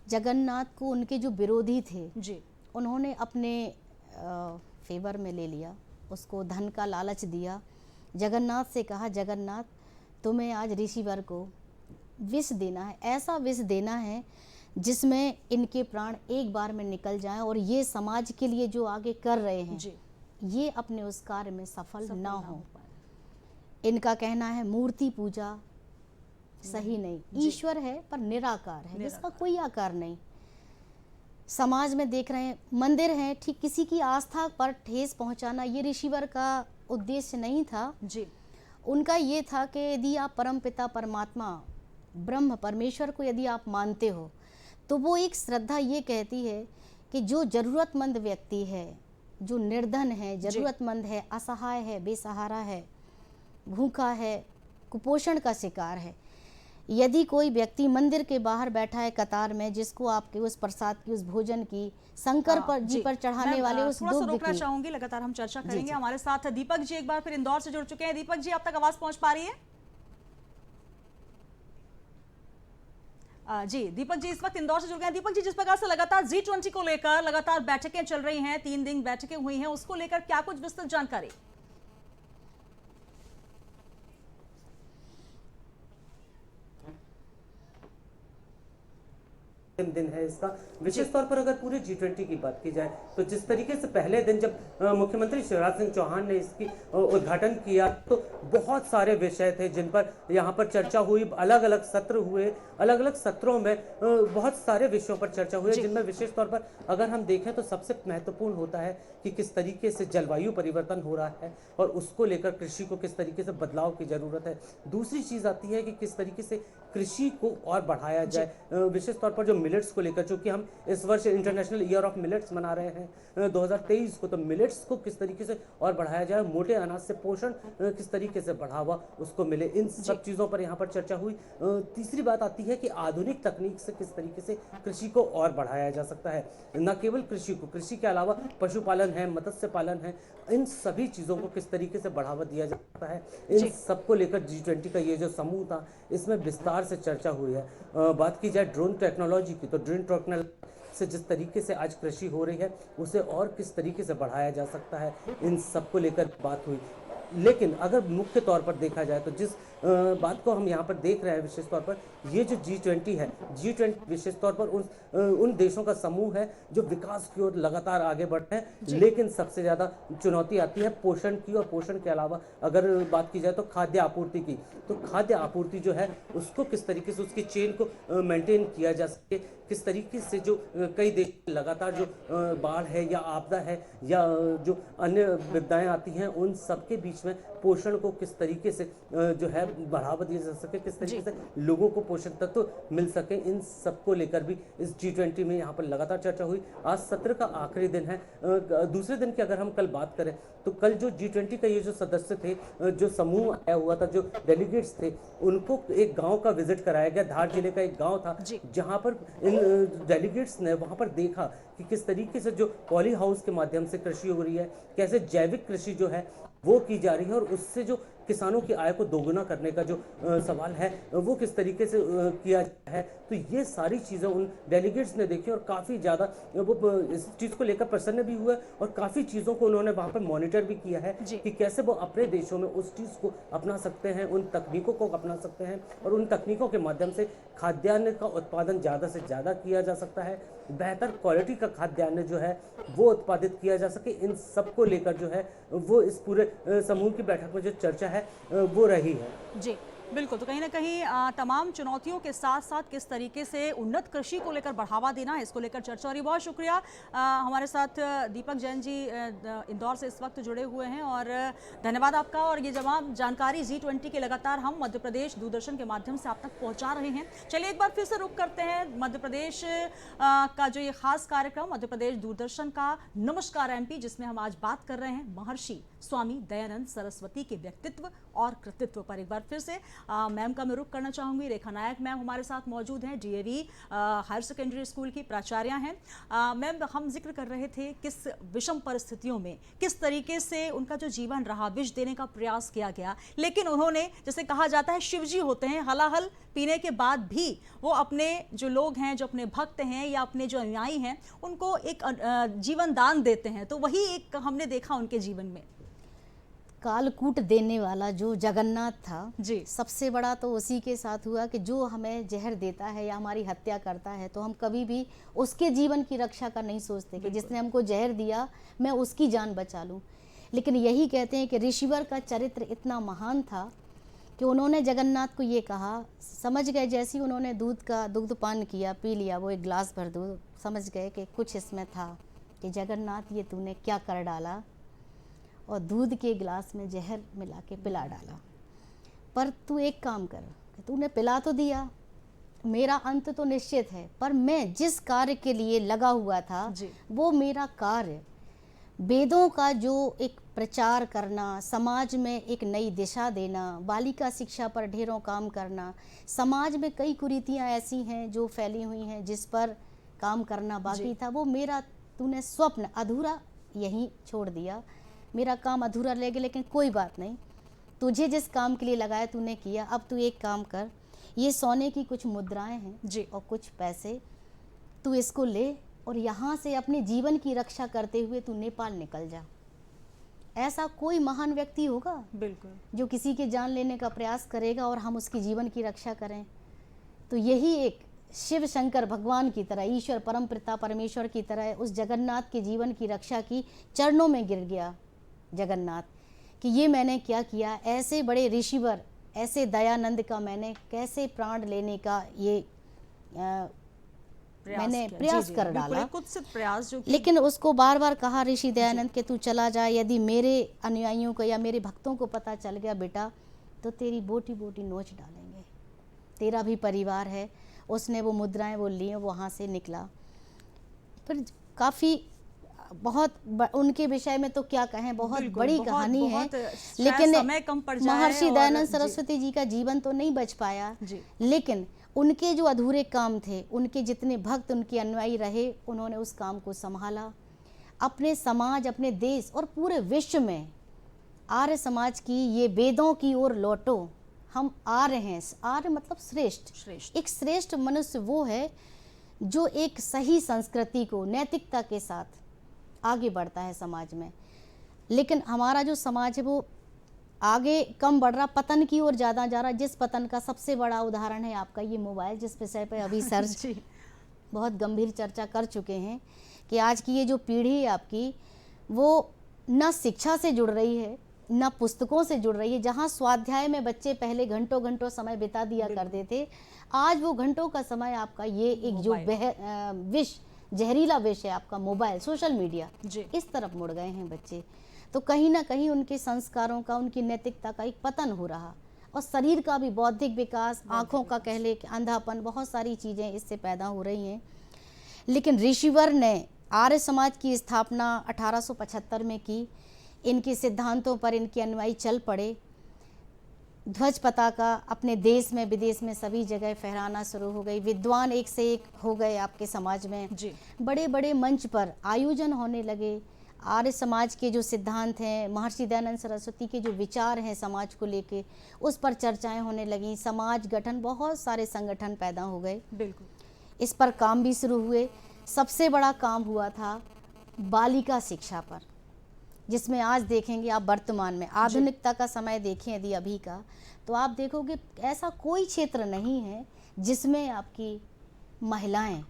जगन्नाथ को उनके जो विरोधी थे जी, उन्होंने अपने फेवर में ले लिया, उसको धन का लालच दिया। जगन्नाथ से कहा, जगन्नाथ तुम्हें आज ऋषिवर को विष देना है, ऐसा विष देना है जिसमें इनके प्राण एक बार में निकल जाएं और ये समाज के लिए जो आगे कर रहे हैं जी, ये अपने उस कार्य में सफल ना हो। इनका कहना है मूर्ति पूजा सही नहीं, ईश्वर है पर निराकार है, जिसका कोई आकार नहीं। समाज में देख रहे हैं मंदिर हैं, ठीक, किसी की आस्था पर ठेस पहुंचाना ये ऋषिवर का उद्देश्य नहीं था जी। उनका ये था कि यदि आप परमपिता परमात्मा ब्रह्म परमेश्वर को यदि आप मानते हो, तो वो एक श्रद्धा ये कहती है कि जो ज़रूरतमंद व्यक्ति है, जो निर्धन है, ज़रूरतमंद है, असहाय है, बेसहारा है, भूखा है, कुपोषण का शिकार है, यदि कोई व्यक्ति मंदिर के बाहर बैठा है कतार में, जिसको आपके उस प्रसाद की, उस भोजन की, शंकर पर जी पर चढ़ाने मैं, वाले उस थोड़ा सा दुग्ध रोकना की। चाहूंगी, लगातार हम चर्चा करेंगे। हमारे साथ दीपक जी एक बार फिर इंदौर से जुड़ चुके हैं। दीपक जी, अब तक आवाज पहुंच पा रही है? जी दीपक जी इस वक्त इंदौर से जुड़ गए हैं। दीपक जी, जिस प्रकार से लगातार G20 को लेकर लगातार बैठकें चल रही हैं, 3 दिन बैठकें हुई हैं, उसको लेकर क्या कुछ विस्तृत जानकारी? दिन है इसका। विशेष तौर पर अगर पूरे G20 की बात की जाए तो जिस तरीके से पहले दिन जब मुख्यमंत्री शिवराज सिंह चौहान ने इसकी उद्घाटन किया तो बहुत सारे विषय थे जिन पर यहाँ पर चर्चा हुई, अलग अलग सत्र हुए, अलग अलग सत्रों में बहुत सारे विषयों पर चर्चा हुई, जिनमें विशेष तौर पर अगर हम देखें तो सबसे महत्वपूर्ण होता है कि किस तरीके से जलवायु परिवर्तन हो रहा है और उसको लेकर कृषि को किस तरीके से बदलाव की जरूरत है। दूसरी चीज आती है कि किस तरीके से कृषि को और बढ़ाया जाए, विशेष तौर पर जो मिलेट्स को लेकर, चूंकि हम इस वर्ष इंटरनेशनल ईयर ऑफ मिलेट्स मना रहे हैं 2023 को, तो मिलेट्स को किस तरीके से और बढ़ाया जाए, मोटे अनाज से पोषण किस तरीके से बढ़ावा उसको मिले, इन सब चीज़ों पर यहाँ पर चर्चा हुई। तीसरी बात आती है कि आधुनिक तकनीक से किस तरीके से कृषि को और बढ़ाया जा सकता है, न केवल कृषि को, कृषि के अलावा पशुपालन है, मत्स्य पालन है, इन सभी चीज़ों को किस तरीके से बढ़ावा दिया जा सकता है, इन सबको लेकर G20 का ये जो समूह था इसमें विस्तार से चर्चा हुई है। बात की जाए ड्रोन टेक्नोलॉजी की, तो ड्रोन टेक्नोलॉजी से जिस तरीके से आज कृषि हो रही है उसे और किस तरीके से बढ़ाया जा सकता है, इन सबको लेकर बात हुई। लेकिन अगर मुख्य तौर पर देखा जाए तो जिस बात को हम यहाँ पर देख रहे हैं, विशेष तौर पर ये जो G20 है, G20 विशेष तौर पर उन देशों का समूह है जो विकास की ओर लगातार आगे बढ़ रहे हैं, लेकिन सबसे ज़्यादा चुनौती आती है पोषण की, और पोषण के अलावा अगर बात की जाए तो खाद्य आपूर्ति की, तो खाद्य आपूर्ति जो है उसको किस तरीके से उसकी चेन को मेंटेन किया जा सके, किस तरीके से जो कई देश लगातार जो बाढ़ है या आपदा है या जो अन्य विपदाएं आती हैं, उन सबके बीच में पोषण को किस तरीके से जो है बढ़ावा दिया जा सके, किस तरीके से लोगों को पोषक तत्व मिल सके, इन सबको लेकर भी इस G20 में यहाँ पर लगातार चर्चा हुई। आज सत्र का आखिरी दिन है। दूसरे दिन की अगर हम कल बात करें तो कल जो G20 का ये जो सदस्य थे, जो समूह आया हुआ था, जो डेलीगेट्स थे, उनको एक गांव का विजिट कराया गया। धार जिले का एक गांव था जहां पर इन डेलीगेट्स ने वहां पर देखा कि किस तरीके से जो पॉली हाउस के माध्यम से कृषि हो रही है, कैसे जैविक कृषि जो है वो की जा रही है, और उससे जो किसानों की आय को दोगुना करने का जो सवाल है वो किस तरीके से किया जाता है। तो ये सारी चीज़ें उन डेलीगेट्स ने देखी और काफ़ी ज़्यादा वो इस चीज़ को लेकर प्रसन्न भी हुए, और काफ़ी चीज़ों को उन्होंने वहाँ पर मॉनिटर भी किया है कि कैसे वो अपने देशों में उस चीज़ को अपना सकते हैं, उन तकनीकों को अपना सकते हैं, और उन तकनीकों के माध्यम से खाद्यान्न का उत्पादन ज़्यादा से ज़्यादा किया जा सकता है, बेहतर क्वालिटी का खाद्यान्न जो है वो उत्पादित किया जा सके। इन सबको लेकर जो है वो इस पूरे समूह की बैठक में जो चर्चा है वो रही है। जी बिल्कुल, तो कहीं ना कहीं तमाम चुनौतियों के साथ साथ किस तरीके से उन्नत कृषि को लेकर बढ़ावा देना है, इसको लेकर चर्चा हो रही है। बहुत शुक्रिया, हमारे साथ दीपक जैन जी इंदौर से इस वक्त जुड़े हुए हैं, और धन्यवाद आपका। और ये जवाब जानकारी G20 के लगातार हम मध्य प्रदेश दूरदर्शन के माध्यम से आप तक पहुंचा रहे हैं। चलिए एक बार फिर से रुक करते हैं मध्य प्रदेश का जो ये खास कार्यक्रम मध्य प्रदेश दूरदर्शन का नमस्कार MP, जिसमें हम आज बात कर रहे हैं महर्षि स्वामी दयानंद सरस्वती के व्यक्तित्व और कृतित्व पर। एक बार फिर से मैम का मैं रुख करना चाहूँगी। रेखा नायक मैम हमारे साथ मौजूद हैं, DAV हायर सेकेंडरी स्कूल की प्राचार्या हैं। मैम, हम जिक्र कर रहे थे किस विषम परिस्थितियों में किस तरीके से उनका जो जीवन रहा, विष देने का प्रयास किया गया, लेकिन उन्होंने, जैसे कहा जाता है शिवजी होते हैं, हलाहल पीने के बाद भी वो अपने जो लोग हैं, जो अपने भक्त हैं या अपने जो अनुयायी हैं, उनको एक जीवन दान देते हैं। तो वही एक हमने देखा उनके जीवन में। कालकूट देने वाला जो जगन्नाथ था जी, सबसे बड़ा तो उसी के साथ हुआ कि जो हमें जहर देता है या हमारी हत्या करता है तो हम कभी भी उसके जीवन की रक्षा का नहीं सोचते कि जिसने हमको जहर दिया मैं उसकी जान बचा लूं। लेकिन यही कहते हैं कि ऋषिवर का चरित्र इतना महान था कि उन्होंने जगन्नाथ को ये कहा, समझ गए जैसे ही उन्होंने दुग्ध पान किया, पी लिया वो एक गिलास भर दूध, समझ गए कि कुछ इसमें था कि जगन्नाथ ये तूने क्या कर डाला, और दूध के गिलास में जहर मिला के पिला डाला। पर तू एक काम कर, तूने पिला तो दिया, मेरा अंत तो निश्चित है, पर मैं जिस कार्य के लिए लगा हुआ था वो मेरा कार्य वेदों का जो एक प्रचार करना, समाज में एक नई दिशा देना, बालिका शिक्षा पर ढेरों काम करना। समाज में कई कुरीतियाँ ऐसी हैं जो फैली हुई हैं जिस पर काम करना बाकी था। वो मेरा तूने स्वप्न अधूरा यहीं छोड़ दिया, मेरा काम अधूरा रह गया, लेकिन कोई बात नहीं, तुझे जिस काम के लिए लगाया तूने किया। अब तू एक काम कर, ये सोने की कुछ मुद्राएं हैं जी। और कुछ पैसे, तू इसको ले और यहाँ से अपने जीवन की रक्षा करते हुए तू नेपाल निकल जा। ऐसा कोई महान व्यक्ति होगा बिल्कुल, जो किसी के जान लेने का प्रयास करेगा और हम उसकी जीवन की रक्षा करें? तो यही एक शिव शंकर भगवान की तरह, ईश्वर परम पिता परमेश्वर की तरह उस जगन्नाथ के जीवन की रक्षा की चरणों में गिर गया जगन्नाथ कि ये मैंने क्या किया। ऐसे बड़े ऋषिवर, ऐसे दयानंद का मैंने कैसे प्राण लेने का ये मैंने किया। प्रयास जी, कर बिल्कुल, डाला। एक कुत्सित प्रयास जो कि लेकिन उसको बार बार कहा ऋषि दयानंद के तू चला जा, यदि मेरे अनुयायियों को या मेरे भक्तों को पता चल गया बेटा तो तेरी बोटी बोटी नोच डालेंगे, तेरा भी परिवार है। उसने वो मुद्राएं वो ली, वहाँ से निकला। फिर काफ़ी उनके विषय में तो क्या कहें, बहुत बिल्कुल, बड़ी बहुत- कहानी है। बहुत शायद लेकिन समय कम पड़ जाए महर्षि और- दयानंद जी। सरस्वती जी का जीवन तो नहीं बच पाया, जी। लेकिन उनके जो अधूरे काम थे, उनके जितने भक्त उनके अनुयायी रहे, उन्होंने उस काम को संभाला। अपने समाज, अपने देश और पूरे विश्व में आर्य समाज की ये वेदों की ओर लौटो, हम आर्य हैं। आर्य मतलब श्रेष्ठ। श्रेष्ठ। एक श्रेष्ठ मनुष्य वो है जो एक सही संस्कृति को नैतिकता के साथ आगे बढ़ता है समाज में। लेकिन हमारा जो समाज है वो आगे कम बढ़ रहा, पतन की ओर ज़्यादा जा रहा। जिस पतन का सबसे बड़ा उदाहरण है आपका ये मोबाइल, जिस विषय पे अभी सर जी। बहुत गंभीर चर्चा कर चुके हैं कि आज की ये जो पीढ़ी है आपकी, वो न शिक्षा से जुड़ रही है न पुस्तकों से जुड़ रही है। जहाँ स्वाध्याय में बच्चे पहले घंटों घंटों समय बिता दिया करते थे, आज वो घंटों का समय आपका ये एक जो विष, जहरीला विष है आपका मोबाइल, सोशल मीडिया, जी। इस तरफ मुड़ गए हैं बच्चे। तो कहीं ना कहीं उनके संस्कारों का, उनकी नैतिकता का एक पतन हो रहा, और शरीर का भी बौद्धिक विकास, आँखों का कह ले अंधापन, बहुत सारी चीज़ें इससे पैदा हो रही हैं। लेकिन ऋषिवर ने आर्य समाज की स्थापना 1875 में की। इनके सिद्धांतों पर इनके अनुयायी चल पड़े। ध्वज पताका अपने देश में विदेश में सभी जगह फहराना शुरू हो गई। विद्वान एक से एक हो गए आपके समाज में। जी। बड़े बड़े मंच पर आयोजन होने लगे। आर्य समाज के जो सिद्धांत हैं, महर्षि दयानंद सरस्वती के जो विचार हैं समाज को लेके, उस पर चर्चाएं होने लगी। समाज गठन, बहुत सारे संगठन पैदा हो गए। बिल्कुल। इस पर काम भी शुरू हुए। सबसे बड़ा काम हुआ था बालिका शिक्षा पर, जिसमें आज देखेंगे आप वर्तमान में आधुनिकता का समय देखें यदि अभी का, तो आप देखोगे ऐसा कोई क्षेत्र नहीं है जिसमें आपकी महिलाएं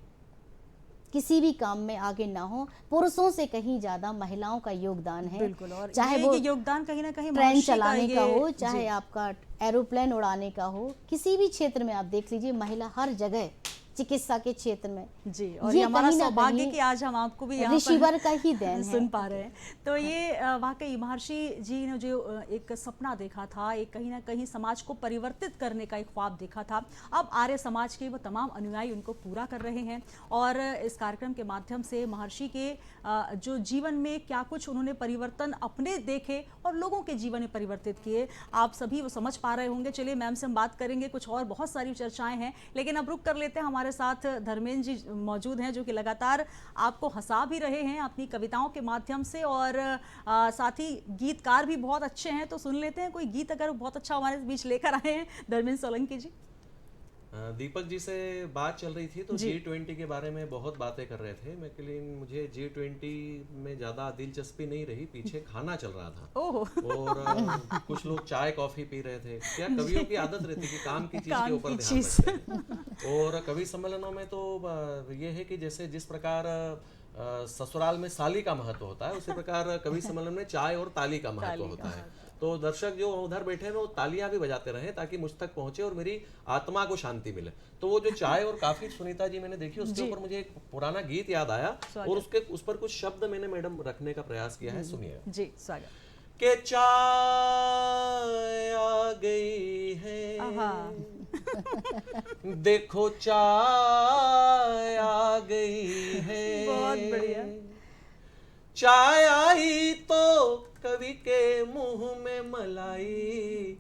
किसी भी काम में आगे ना हो। पुरुषों से कहीं ज्यादा महिलाओं का योगदान है। बिल्कुल, और चाहे ये वो कि योगदान कहीं ना कहीं ट्रेन महर्षि चलाने का ये- हो, चाहे जी। आपका एरोप्लेन उड़ाने का हो, किसी भी क्षेत्र में आप देख लीजिए महिला हर जगह, चिकित्सा के क्षेत्र में। जी, और ये ये हमारा कहीं ना सौभाग्य कहीं कि आज हम आपको भी यहाँ ऋषिवर पर का ही देन है। सुन पा रहे हैं। तो ये वाकई महर्षि जी ने जो एक सपना देखा था, एक कहीं ना कहीं समाज को परिवर्तित करने का एक ख्वाब देखा था, अब आर्य समाज के वो तमाम अनुयायी उनको पूरा कर रहे हैं। और इस कार्यक्रम के माध्यम से महर्षि के जो जीवन में क्या कुछ उन्होंने परिवर्तन अपने देखे और लोगों के जीवन में परिवर्तित किए, आप सभी वो समझ पा रहे होंगे। चलिए मैम से हम बात करेंगे, कुछ और बहुत सारी चर्चाएं हैं, लेकिन अब रुक कर लेते हैं। हमारे साथ धर्मेंद्र जी मौजूद हैं जो कि लगातार आपको हंसा भी रहे हैं अपनी कविताओं के माध्यम से, और साथ ही गीतकार भी बहुत अच्छे हैं। तो सुन लेते हैं कोई गीत अगर बहुत अच्छा हमारे बीच लेकर आए हैं धर्मेंद्र सोलंकी जी। दीपक जी से बात चल रही थी तो G20 के बारे में बहुत बातें कर रहे थे। मैं मुझे G20 में ज़्यादा दिलचस्पी नहीं रही, पीछे खाना चल रहा था। ओह। और कुछ लोग चाय कॉफी पी रहे थे। क्या कवियों की आदत रहती है कि काम की चीज के ऊपर की ध्यान चीज़। रखते हैं। और कवि सम्मेलनों में तो ये है कि जैसे जिस प्रकार ससुराल में साली का महत्व होता है, उसी प्रकार कवि सम्मेलन में चाय और ताली का महत्व होता है। तो दर्शक जो उधर बैठे हैं वो तालियां भी बजाते रहे ताकि मुझ तक पहुंचे और मेरी आत्मा को शांति मिले। तो वो जो चाय और काफी सुनीता जी मैंने देखी, उसके ऊपर मुझे एक पुराना गीत याद आया और उस पर कुछ शब्द मैंने मैडम रखने का प्रयास किया है। सुनिए। जी, स्वागत। के चाय आ गई है, देखो चाय आ गई है, बहुत बढ़िया। चाय आई तो कवि के मुंह में मलाई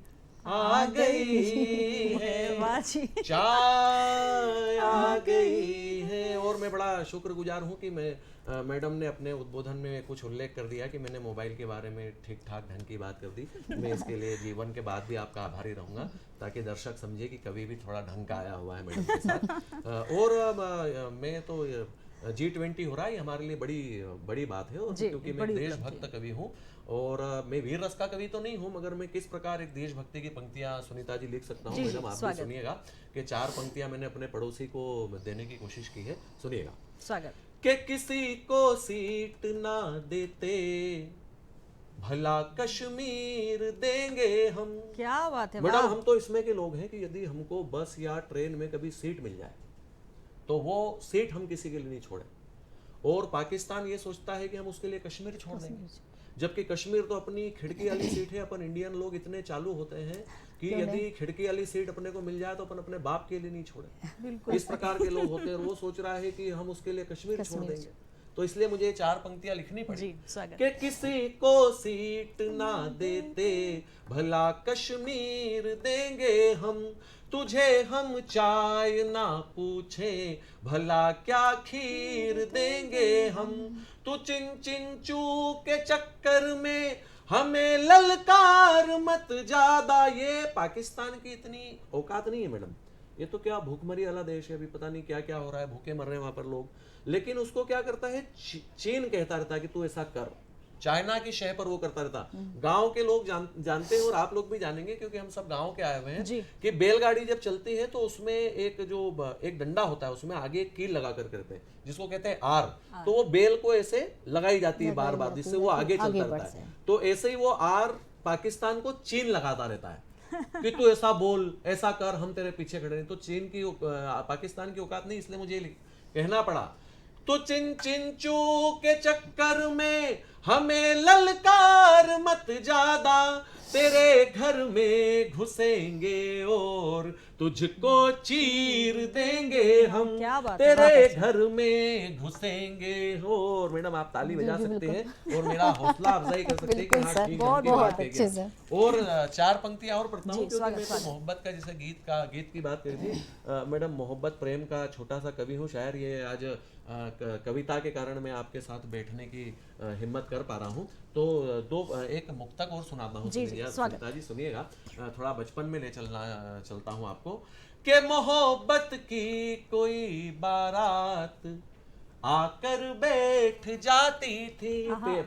आ गई है, वाह जी। चाय आ गई है। और मैं बड़ा शुक्रगुजार हूँ कि मैं मैडम ने अपने उद्बोधन में कुछ उल्लेख कर दिया कि मैंने मोबाइल के बारे में ठीक ठाक ढंग की बात कर दी। मैं इसके लिए जीवन के बाद भी आपका आभारी रहूँगा, ताकि दर्शक समझे कि कभी भी थोड़ा ढंग का आया हुआ है मैडम के साथ। और मैं तो G20 हो रहा है, ये हमारे लिए बड़ी बड़ी बात है। और जी, क्योंकि मैं बड़ी देशभक्त कवि हूँ, और मैं वीर रस का कवि तो नहीं हूँ, मगर मैं किस प्रकार एक देशभक्ति की पंक्तियाँ सुनीता जी लिख सकता हूँ, जी, मैडम आप भी स्वागत। सुनिएगा कि 4 पंक्तियाँ मैंने अपने पड़ोसी को देने की कोशिश की है, सुनिएगा। स्वागत। कि किसी को सीट ना देते भला कश्मीर देंगे हम। क्या बात है, मैडम वाह। हम तो इसमें के लोग हैं कि यदि हमको बस या ट्रेन में कभी सीट मिल जाए तो वो सीट हम किसी के लिए नहीं छोड़े। और पाकिस्तान ये सोचता है कि हम उसके लिए कश्मीर छोड़ देंगे, जबकि कश्मीर तो अपनी खिड़की वाली सीट है। अपन इंडियन लोग इतने चालू होते हैं कि यदि खिड़की वाली सीट अपने को मिल जाए तो अपन अपने बाप के लिए नहीं छोड़े। इस प्रकार के लोग होते हैं, और वो सोच रहा है कि हम उसके लिए कश्मीर छोड़ देंगे। तो इसलिए मुझे ये 4 पंक्तियां लिखनी पड़ी जी, स्वागत। कि किसी को सीट ना देते भला कश्मीर देंगे हम, तुझे हम चाय ना पूछे भला क्या खीर देंगे हम। तू चिन चिन चू के चक्कर में हमें ललकार मत ज्यादा। ये पाकिस्तान की इतनी औकात नहीं है मैडम, ये तो क्या भूखमरी वाला देश है, अभी पता नहीं क्या क्या हो रहा है, भूखे मर रहे हैं वहां पर लोग। लेकिन उसको क्या करता है, चीन कहता रहता है कि तू ऐसा कर, चाइना की शय पर वो करता रहता। गांव के लोग जानते हैं, और आप लोग भी जानेंगे क्योंकि हम सब गांव के आए हुए हैं, कि बैलगाड़ी जब चलती है तो उसमें एक डंडा होता है, उसमें आगे एक कील लगा कर करते हैं जिसको कहते हैं आर। तो वो बैल को ऐसे लगाई जाती है बार बार, जिससे वो आगे चलता रहता है। तो ऐसे ही वो आर पाकिस्तान को चीन लगाता रहता है कि तू ऐसा बोल, ऐसा कर, हम तेरे पीछे खड़े हैं। तो चीन की पाकिस्तान की औकात नहीं, इसलिए मुझे कहना पड़ा। तो चिन चिन चू के चक्कर में हमें ललकार मत ज्यादा, तेरे घर में घुसेंगे और तुझको चीर देंगे हम। क्या बात है, तेरे घर में घुसेंगे। और मैडम आप ताली बजा सकते हैं और मेरा हौसला अफजाई कर सकते हैं कि हाँ ठीक है, उनकी बात है क्या। और 4 पंक्तियां और पढ़ता हूँ, क्योंकि मैं तो मोहब्बत का, जैसे गीत की बात करी थी मैडम, मोहब्बत प्रेम का छोटा सा कवि हूँ, शायर। ये आज कविता के कारण मैं आपके साथ बैठने की हिम्मत कर पा रहा हूँ। तो एक मुक्तक और सुनाता हूँ, सुनीता जी सुनिएगा। थोड़ा बचपन में ले चलता हूँ आपको। कि मोहब्बत की कोई बारात आकर बैठ जाती थी।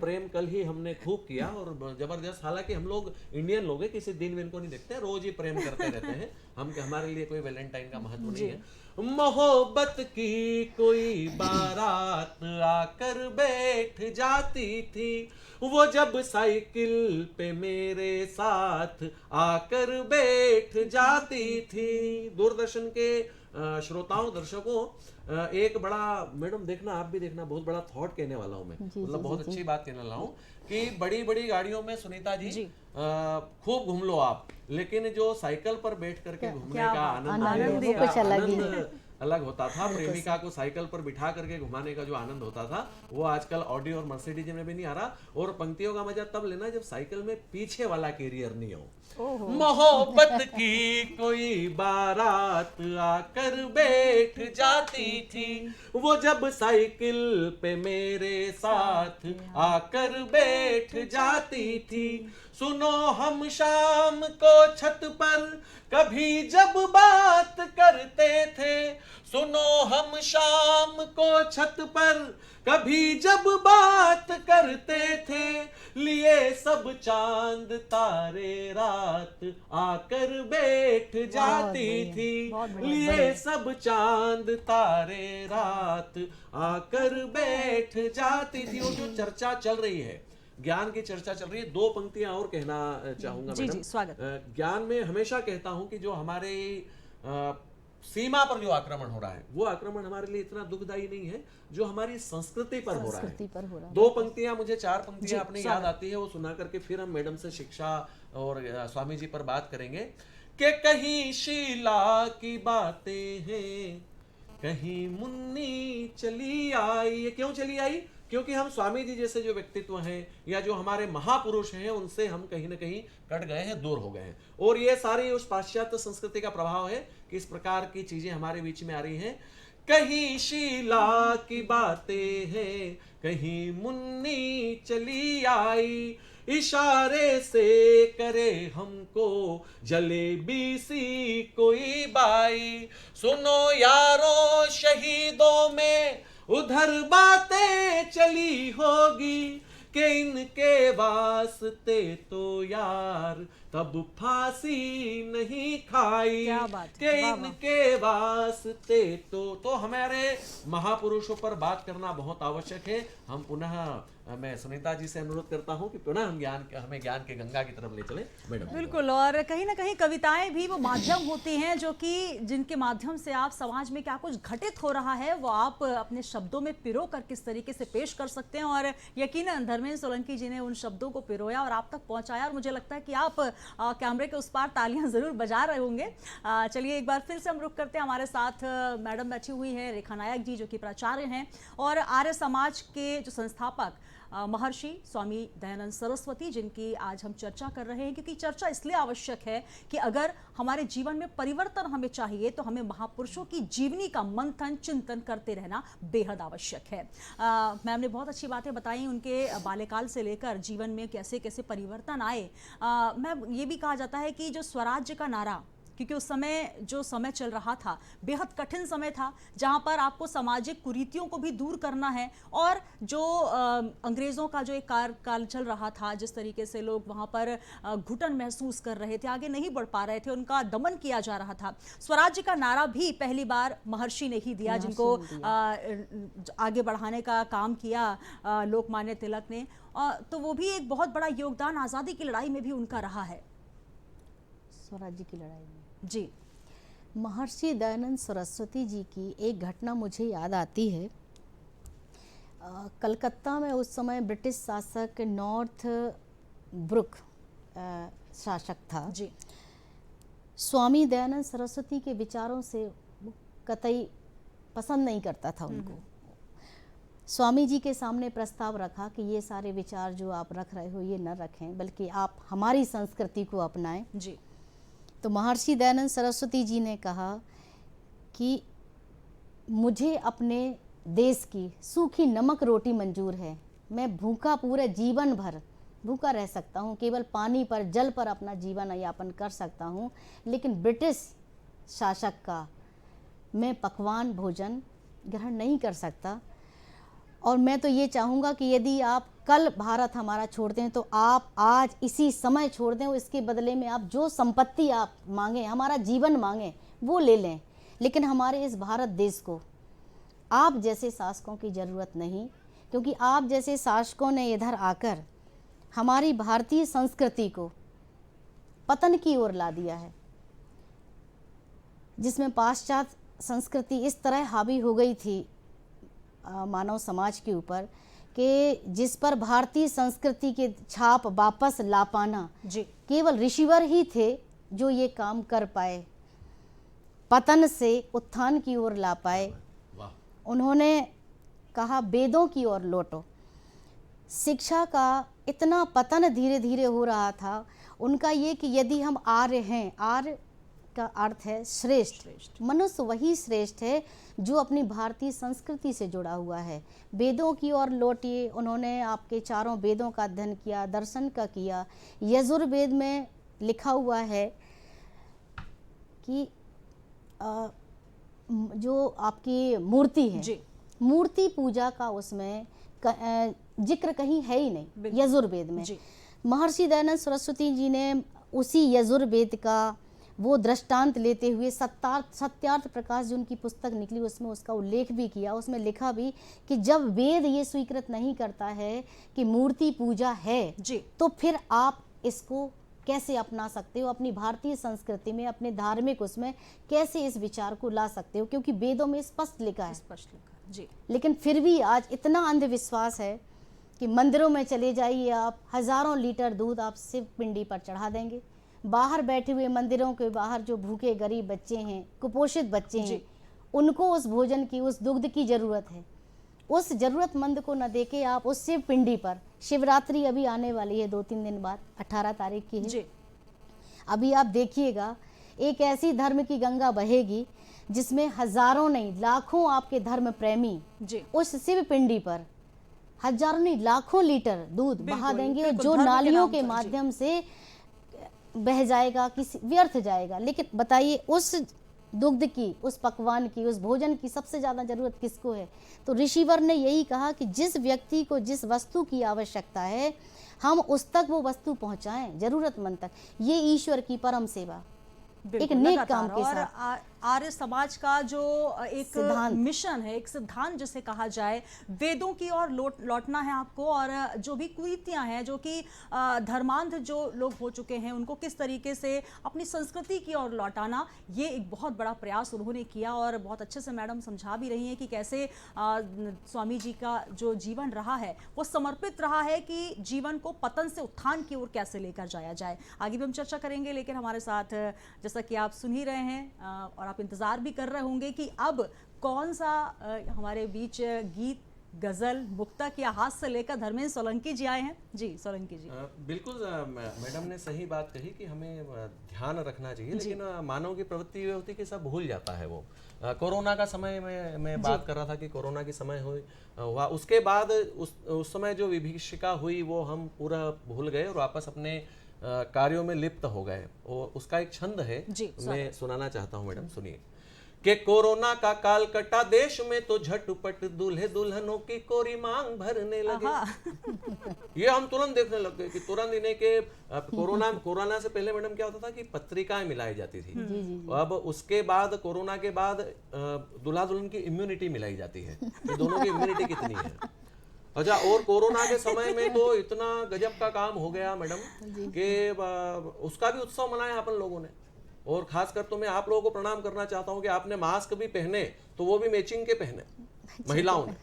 प्रेम कल ही हमने खूब किया और जबरदस्त। हालांकि हम लोग इंडियन लोग हैं, किसी दिन में इनको नहीं देखते, रोज ही प्रेम करते रहते हैं हम, हमारे लिए कोई वैलेंटाइन का महत्व नहीं है। मोहब्बत की कोई बारात आकर बैठ जाती थी, वो जब साइकिल पे मेरे साथ आकर बैठ जाती थी। दूरदर्शन के श्रोताओं, दर्शकों, एक बड़ा, मैडम देखना, आप भी देखना, बहुत बड़ा थॉट कहने वाला हूं मैं, मतलब बहुत अच्छी बात कहने वाला हूं कि बड़ी बड़ी गाड़ियों में सुनीता जी खूब घूम लो आप, लेकिन जो साइकिल पर बैठ करके घूमने का आनंद अलग होता था। प्रेमिका को साइकिल पर बिठा करके घुमाने का जो आनंद होता था, वो आजकल ऑडी और मर्सिडीज में भी नहीं आ रहा। और पंक्तियों का मजा तब लेना जब साइकिल में पीछे वाला कैरियर नहीं हो। मोहब्बत की कोई बारात आकर बैठ जाती थी, वो जब साइकिल पे मेरे साथ आकर बैठ जाती थी। सुनो हम शाम को छत पर कभी जब बात करते थे, सुनो हम शाम को छत पर कभी जब बात करते थे, लिए सब चांद तारे रात आकर बैठ जाती थी, लिए सब चांद तारे रात आकर बैठ जाती थी। और जो चर्चा चल रही है, ज्ञान की चर्चा चल रही है, 2 पंक्तियां और कहना चाहूंगा मैडम। स्वागत। ज्ञान में हमेशा कहता हूं कि जो हमारे सीमा पर जो आक्रमण हो रहा है, वो आक्रमण हमारे लिए इतना दुखदायी नहीं है जो हमारी संस्कृति पर हो रहा है। 2 पंक्तियां, मुझे 4 पंक्तियां अपने याद आती है, वो सुना करके फिर हम मैडम से शिक्षा और स्वामी जी पर बात करेंगे। कि कहीं शीला की बातें हैं, कहीं मुन्नी चली आई। ये क्यों चली आई? क्योंकि हम स्वामी जी जैसे जो व्यक्तित्व हैं या जो हमारे महापुरुष हैं उनसे हम कहीं ना कहीं कट गए हैं, दूर हो गए हैं। और ये सारी उस पाश्चात्य संस्कृति का प्रभाव है कि इस प्रकार की चीजें हमारे बीच में आ रही हैं। कहीं शीला की बातें हैं, कहीं मुन्नी चली आई, इशारे से करे हमको जलेबी सी कोई बाई। सुनो यारों शहीदों में उधर बातें चली होगी, कि इनके वास्ते तो यार तब फांसी नहीं खाई, क्या बात कि है, वाह, वाह। इनके वास्ते तो हमारे महापुरुषों पर बात करना बहुत आवश्यक है। हम पुनः मैं सुनीता जी से अनुरोध करता हूं कि पुनः हमें ज्ञान के गंगा की तरफ ले चले मैडम। बिल्कुल, और कहीं ना कहीं कविताएं भी वो माध्यम होती हैं जो कि जिनके माध्यम से आप समाज में क्या कुछ घटित हो रहा है वो आप अपने शब्दों में पिरो कर किस तरीके से पेश कर सकते हैं। और यकीनन धर्मेंद्र सोलंकी जी ने उन शब्दों को पिरोया और आप तक पहुंचाया, और मुझे लगता है कि आप कैमरे के उस पार तालियां जरूर बजा रहे होंगे। चलिए एक बार फिर से हम रुक करते हैं। हमारे साथ मैडम बैठी हुई है रेखा नायक जी, जो कि प्राचार्य हैं और आर्य समाज के जो संस्थापक महर्षि स्वामी दयानंद सरस्वती, जिनकी आज हम चर्चा कर रहे हैं, क्योंकि चर्चा इसलिए आवश्यक है कि अगर हमारे जीवन में परिवर्तन हमें चाहिए तो हमें महापुरुषों की जीवनी का मंथन चिंतन करते रहना बेहद आवश्यक है। मैम ने बहुत अच्छी बातें बताई, उनके बाल्यकाल से लेकर जीवन में कैसे कैसे परिवर्तन आए। मैम, ये भी कहा जाता है कि जो स्वराज्य का नारा, क्योंकि उस समय जो समय चल रहा था बेहद कठिन समय था, जहां पर आपको सामाजिक कुरीतियों को भी दूर करना है, और जो अंग्रेज़ों का जो एक काल चल रहा था, जिस तरीके से लोग वहां पर घुटन महसूस कर रहे थे, आगे नहीं बढ़ पा रहे थे, उनका दमन किया जा रहा था। स्वराज्य का नारा भी पहली बार महर्षि ने ही दिया, जिनको आगे बढ़ाने का काम किया लोकमान्य तिलक ने। तो वो भी एक बहुत बड़ा योगदान आज़ादी की लड़ाई में भी उनका रहा है, स्वराज्य की लड़ाई में। जी। महर्षि दयानंद सरस्वती जी की एक घटना मुझे याद आती है। कलकत्ता में उस समय ब्रिटिश शासक नॉर्थ ब्रुक शासक था जी। स्वामी दयानंद सरस्वती के विचारों से वो कतई पसंद नहीं करता था उनको। स्वामी जी के सामने प्रस्ताव रखा कि ये सारे विचार जो आप रख रहे हो ये न रखें, बल्कि आप हमारी संस्कृति को अपनाएं। जी। तो महर्षि दयानंद सरस्वती जी ने कहा कि मुझे अपने देश की सूखी नमक रोटी मंजूर है, मैं भूखा पूरे जीवन भर भूखा रह सकता हूँ, केवल पानी पर जल पर अपना जीवन यापन कर सकता हूँ, लेकिन ब्रिटिश शासक का मैं पकवान भोजन ग्रहण नहीं कर सकता। और मैं तो ये चाहूँगा कि यदि आप कल भारत हमारा छोड़ते हैं तो आप आज इसी समय छोड़ दें, और इसके बदले में आप जो संपत्ति आप मांगें, हमारा जीवन मांगें, वो ले लें, लेकिन हमारे इस भारत देश को आप जैसे शासकों की ज़रूरत नहीं, क्योंकि आप जैसे शासकों ने इधर आकर हमारी भारतीय संस्कृति को पतन की ओर ला दिया है, जिसमें पाश्चात्य संस्कृति इस तरह हावी हो गई थी मानव समाज के ऊपर कि जिस पर भारतीय संस्कृति के छाप वापस ला पाना जी। केवल ऋषिवर ही थे जो ये काम कर पाए, पतन से उत्थान की ओर ला पाए। उन्होंने कहा वेदों की ओर लौटो। शिक्षा का इतना पतन धीरे धीरे हो रहा था, उनका ये कि यदि हम आर्य हैं, आर्य का अर्थ है श्रेष्ठ, मनुष्य वही श्रेष्ठ है जो अपनी भारतीय संस्कृति से जुड़ा हुआ है। वेदों की ओर लौटिए। उन्होंने आपके चारों वेदों का अध्ययन किया, दर्शन का किया। यजुर्वेद में लिखा हुआ है कि जो आपकी मूर्ति है जी। मूर्ति पूजा का उसमें जिक्र कहीं है ही नहीं यजुर्वेद में। महर्षि दयानंद सरस्वती जी ने उसी यजुर्वेद का वो दृष्टांत लेते हुए सत्यार्थ प्रकाश जो उनकी पुस्तक निकली उसमें उसका उल्लेख भी किया। उसमें लिखा भी कि जब वेद ये स्वीकृत नहीं करता है कि मूर्ति पूजा है जी, तो फिर आप इसको कैसे अपना सकते हो, अपनी भारतीय संस्कृति में, अपने धार्मिक उसमें कैसे इस विचार को ला सकते हो, क्योंकि वेदों में स्पष्ट लिखा है। जी। लेकिन फिर भी आज इतना अंधविश्वास है कि मंदिरों में चले जाइए आप, हजारों लीटर दूध आप शिव पिंडी पर चढ़ा देंगे। बाहर बैठे हुए मंदिरों के बाहर जो भूखे गरीब बच्चे हैं, कुपोषित बच्चे हैं, उनको उस भोजन की, उस दुग्ध की ज़रूरत है। उस जरूरतमंद को न देके आप उस शिव पिंडी पर, शिवरात्रि अभी आने वाली है 2-3 दिन बाद, 18 तारीख की है जी अभी आप देखिएगा, एक ऐसी धर्म की गंगा बहेगी जिसमें हजारों नहीं लाखों आपके धर्म प्रेमी जी उस शिव पिंडी पर हजारों नहीं लाखों लीटर दूध बहा बिल्कुल, देंगे, और बिल्कुल, जो धर्म के नालियों नाम के पर, जी। माध्यम से बह जाएगा, किसी व्यर्थ जाएगा। लेकिन बताइए उस दुग्ध की, उस पकवान की, उस भोजन की सबसे ज्यादा जरूरत किसको है? तो ऋषिवर ने यही कहा कि जिस व्यक्ति को जिस वस्तु की आवश्यकता है हम उस तक वो वस्तु पहुंचाएं, जरूरतमंद तक। ये ईश्वर की परम सेवा बिल्कुल, नेक लगातार। काम के और साथ। आर्य समाज का जो एक सिद्धांत। मिशन है, एक सिद्धांत जिसे कहा जाए, वेदों की ओर लौटना है आपको, और जो भी कुरीतियां हैं, जो कि धर्मांध जो लोग हो चुके हैं, उनको किस तरीके से अपनी संस्कृति की ओर लौटाना, ये एक बहुत बड़ा प्रयास उन्होंने किया। और बहुत अच्छे से मैडम समझा भी रही हैं कि कैसे स्वामी जी का जो जीवन रहा है वो समर्पित रहा है कि जीवन को पतन से उत्थान की ओर कैसे लेकर जाया जाए। आगे भी हम चर्चा करेंगे, लेकिन हमारे साथ जैसा कि आप सुन ही रहे हैं और आप इंतजार भी कर रहे होंगे कि अब कौन सा हमारे बीच गीत, गजल, मुक्तक या हाथ से लेकर धर्मेंद्र सोलंकी जी आए हैं। जी सोलंकी जी। बिल्कुल मैडम ने सही बात कही कि हमें ध्यान रखना चाहिए, लेकिन मानव की प्रवृत्ति ये होती है कि सब भूल जाता है वो। कोरोना का समय में मैं बात कर रहा था कि कोरोना के समय हुआ, उसके बाद उस समय जो विभीषिका हुई वो हम पूरा भूल गए और वापस अपने कार्यों में लिप्त हो गए। और उसका एक छंद है, मैं सुनाना चाहता हूँ मैडम, सुनिए। कि कोरोना का काल कटा देश में तो झटपट दूल्हे दुल्हनों की कोरी मांग भरने लगे। ये हम तुरंत देखने लग गए कि तुरंत इन्हें के कोरोना से पहले मैडम क्या होता था कि पत्रिकाएं मिलाई जाती थी। अब उसके बाद कोरोना के बाद दूल्हा दुल्हन की इम्यूनिटी मिलाई जाती है कि दोनों की इम्यूनिटी कितनी है। अच्छा, और कोरोना के समय में तो इतना गजब का काम हो गया मैडम कि उसका भी उत्सव मनाया अपन लोगों ने। और खासकर तो मैं आप लोगों को प्रणाम करना चाहता हूं कि आपने मास्क भी पहने तो वो भी मैचिंग के पहने। महिलाओं ने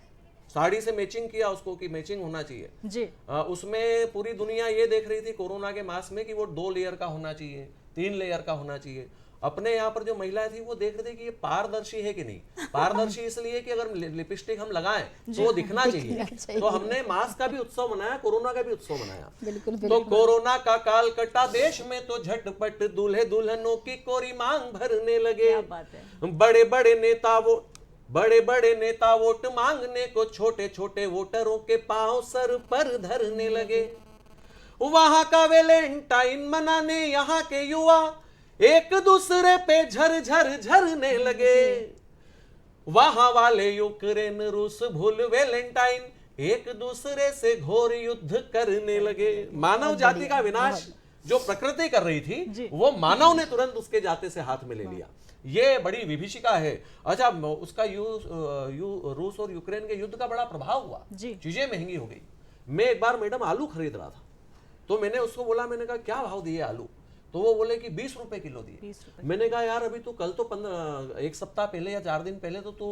साड़ी से मैचिंग किया उसको कि मैचिंग होना चाहिए जी। उसमें पूरी दुनिया ये देख रही थी कोरोना के मास्क में कि वो 2 लेयर का होना चाहिए, 3 लेयर का होना चाहिए। अपने यहाँ पर जो महिलाएं थी वो देख रहे थे कि ये पारदर्शी है कि नहीं। पारदर्शी इसलिए कि अगर लिपस्टिक हम लगाएं तो वो दिखना चाहिए। तो हमने मास्क का भी उत्सव मनाया, कोरोना का भी उत्सव मनाया। बिल्कुल, तो कोरोना का काल कटा देश में तो झटपट दूल्हे दुल्हनों की कोरी मांग भरने लगे। बड़े बड़े नेता वोट मांगने को छोटे छोटे वोटरों के पांव सर पर धरने लगे। वहां का वैलेंटाइन मनाने यहाँ के युवा एक दूसरे पे झर झर झरने लगे। वहां वाले यूक्रेन रूस भूल वैलेंटाइन एक दूसरे से घोर युद्ध करने लगे। मानव जाति का विनाश जो प्रकृति कर रही थी वो मानव ने तुरंत उसके जाते से हाथ में ले लिया। ये बड़ी विभीषिका है। अच्छा, उसका रूस और यूक्रेन के युद्ध का बड़ा प्रभाव हुआ, चीजें महंगी हो गई। मैं एक बार मैडम आलू खरीद रहा था तो मैंने उसको बोला, मैंने कहा क्या भाव दिए आलू? तो वो बोले कि 20 रुपए किलो दिए। मैंने कहा यार अभी तो कल तो 1 सप्ताह पहले या 4 दिन पहले तो तू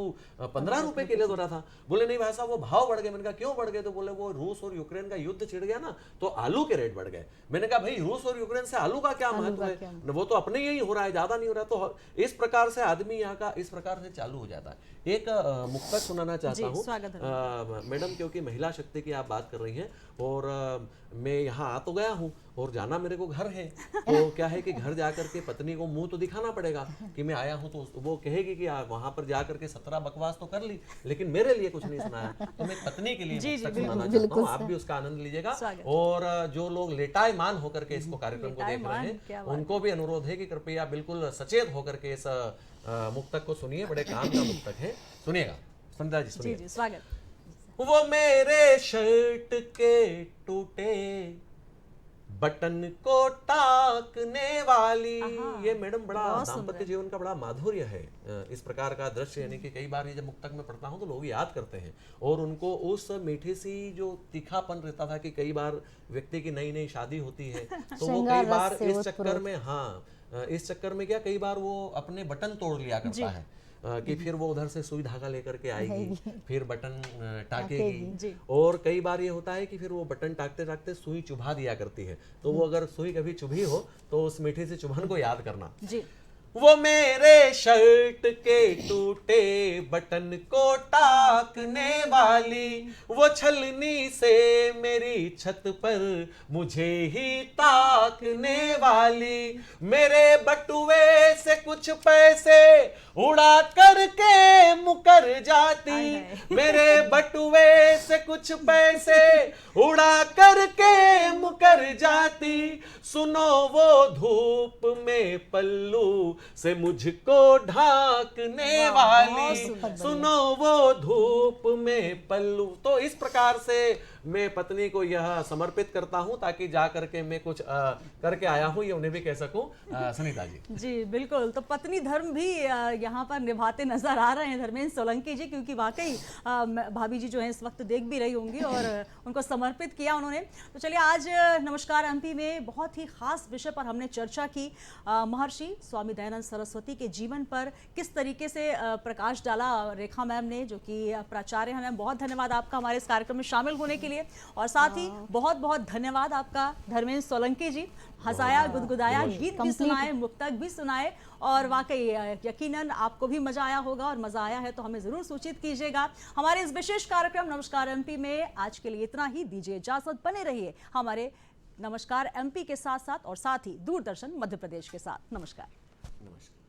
15 रुपए किलो दे रहा था। बोले नहीं भाई साहब वो भाव बढ़ गए। मैंने कहा क्यों बढ़ गए? तो बोले वो रूस और यूक्रेन का युद्ध छिड़ गया ना तो आलू के रेट बढ़ गए। मैंने कहा भाई रूस और यूक्रेन से आलू का क्या महत्व है? वो तो अपने यही हो रहा है, ज्यादा नहीं हो रहा। तो इस प्रकार से आदमी यहाँ का इस प्रकार से चालू हो जाता है। एक मुक्तक सुनाना चाहता हूँ मैडम, क्योंकि महिला शक्ति की आप बात कर रही हैं और मैं यहाँ आ तो गया हूँ और जाना मेरे को घर है। तो क्या है कि घर जाकर के पत्नी को मुंह तो दिखाना पड़ेगा कि मैं आया हूँ। तो वो कहेगी कि वहां पर जाकर के 17 बकवास तो कर ली लेकिन मेरे लिए कुछ नहीं सुनाया। तो मैं पत्नी के लिए मुक्तक सुनाना चाहता हूँ, आप भी उसका आनंद लीजिएगा। और जो लोग लेटायमान होकर के इसको कार्यक्रम को देख रहे हैं उनको भी अनुरोध है कि कृपया बिल्कुल सचेत होकर के इस मुक्तक को सुनिए। बड़े काम का मुक्तक है, सुनिएगा। संध्या जी सुनिए। स्वागत। वो मेरे शर्ट के टूटे बटन को टाकने वाली। ये मैडम बड़ा दाम्पत्य जीवन का बड़ा माधुर्य है। इस प्रकार का दृश्य यानी कि कई बार ये जब मुक्तक में पढ़ता हूँ तो लोग याद करते हैं और उनको उस मीठी सी जो तीखापन रहता था कि कई बार व्यक्ति की नई नई शादी होती है तो वो कई बार इस चक्कर में इस चक्कर में क्या कई बार वो अपने बटन तोड़ लिया करता है कि फिर वो उधर से सुई धागा लेकर के आएगी, फिर बटन टाकेगी। और कई बार ये होता है कि फिर वो बटन टाकते टाकते सुई चुभा दिया करती है। तो वो अगर सुई कभी चुभी हो तो उस मीठी सी चुभन को याद करना। वो मेरे शर्ट के टूटे बटन को टाकने वाली, वो छलनी से मेरी छत पर मुझे ही ताकने वाली, मेरे बटुए से कुछ पैसे उड़ा करके मुकर जाती, मेरे बटुए से कुछ पैसे उड़ा करके मुकर जाती, सुनो वो धूप में पल्लू से मुझको ढाकने वाली, सुनो वो धूप में पल्लू। तो इस प्रकार से मैं पत्नी को यह समर्पित करता हूं ताकि जा करके मैं कुछ करके आया हूं, ये उन्हें भी कह सकूं। सुनीता जी जी बिल्कुल, तो पत्नी धर्म भी यहाँ पर निभाते नजर आ रहे हैं धर्मेंद्र सोलंकी जी, क्योंकि वाकई भाभी जी जो है इस वक्त देख भी रही होंगी और उनको समर्पित किया उन्होंने। तो चलिए, आज नमस्कार एमपी में बहुत ही खास विषय पर हमने चर्चा की। महर्षि स्वामी दयानंद सरस्वती के जीवन पर किस तरीके से प्रकाश डाला रेखा मैम ने, जो कि प्राचार्य हैं। मैम, बहुत धन्यवाद आपका हमारे इस कार्यक्रम में शामिल होने के लिए, और साथ ही बहुत बहुत धन्यवाद आपका धर्मेंद्र सोलंकी जी। हंसाया, गुदगुदाया, गीत भी सुनाए, मुक्तक भी सुनाए, और वाकई यकीनन आपको भी मजा आया होगा, और मजा आया है तो हमें जरूर सूचित कीजिएगा। हमारे इस विशेष कार्यक्रम नमस्कार एमपी में आज के लिए इतना ही। दीजिए इजाजत, बने रहिए हमारे नमस्कार एमपी के साथ साथ, और साथ ही दूरदर्शन मध्य प्रदेश के साथ। नमस्कार। नमस्कार।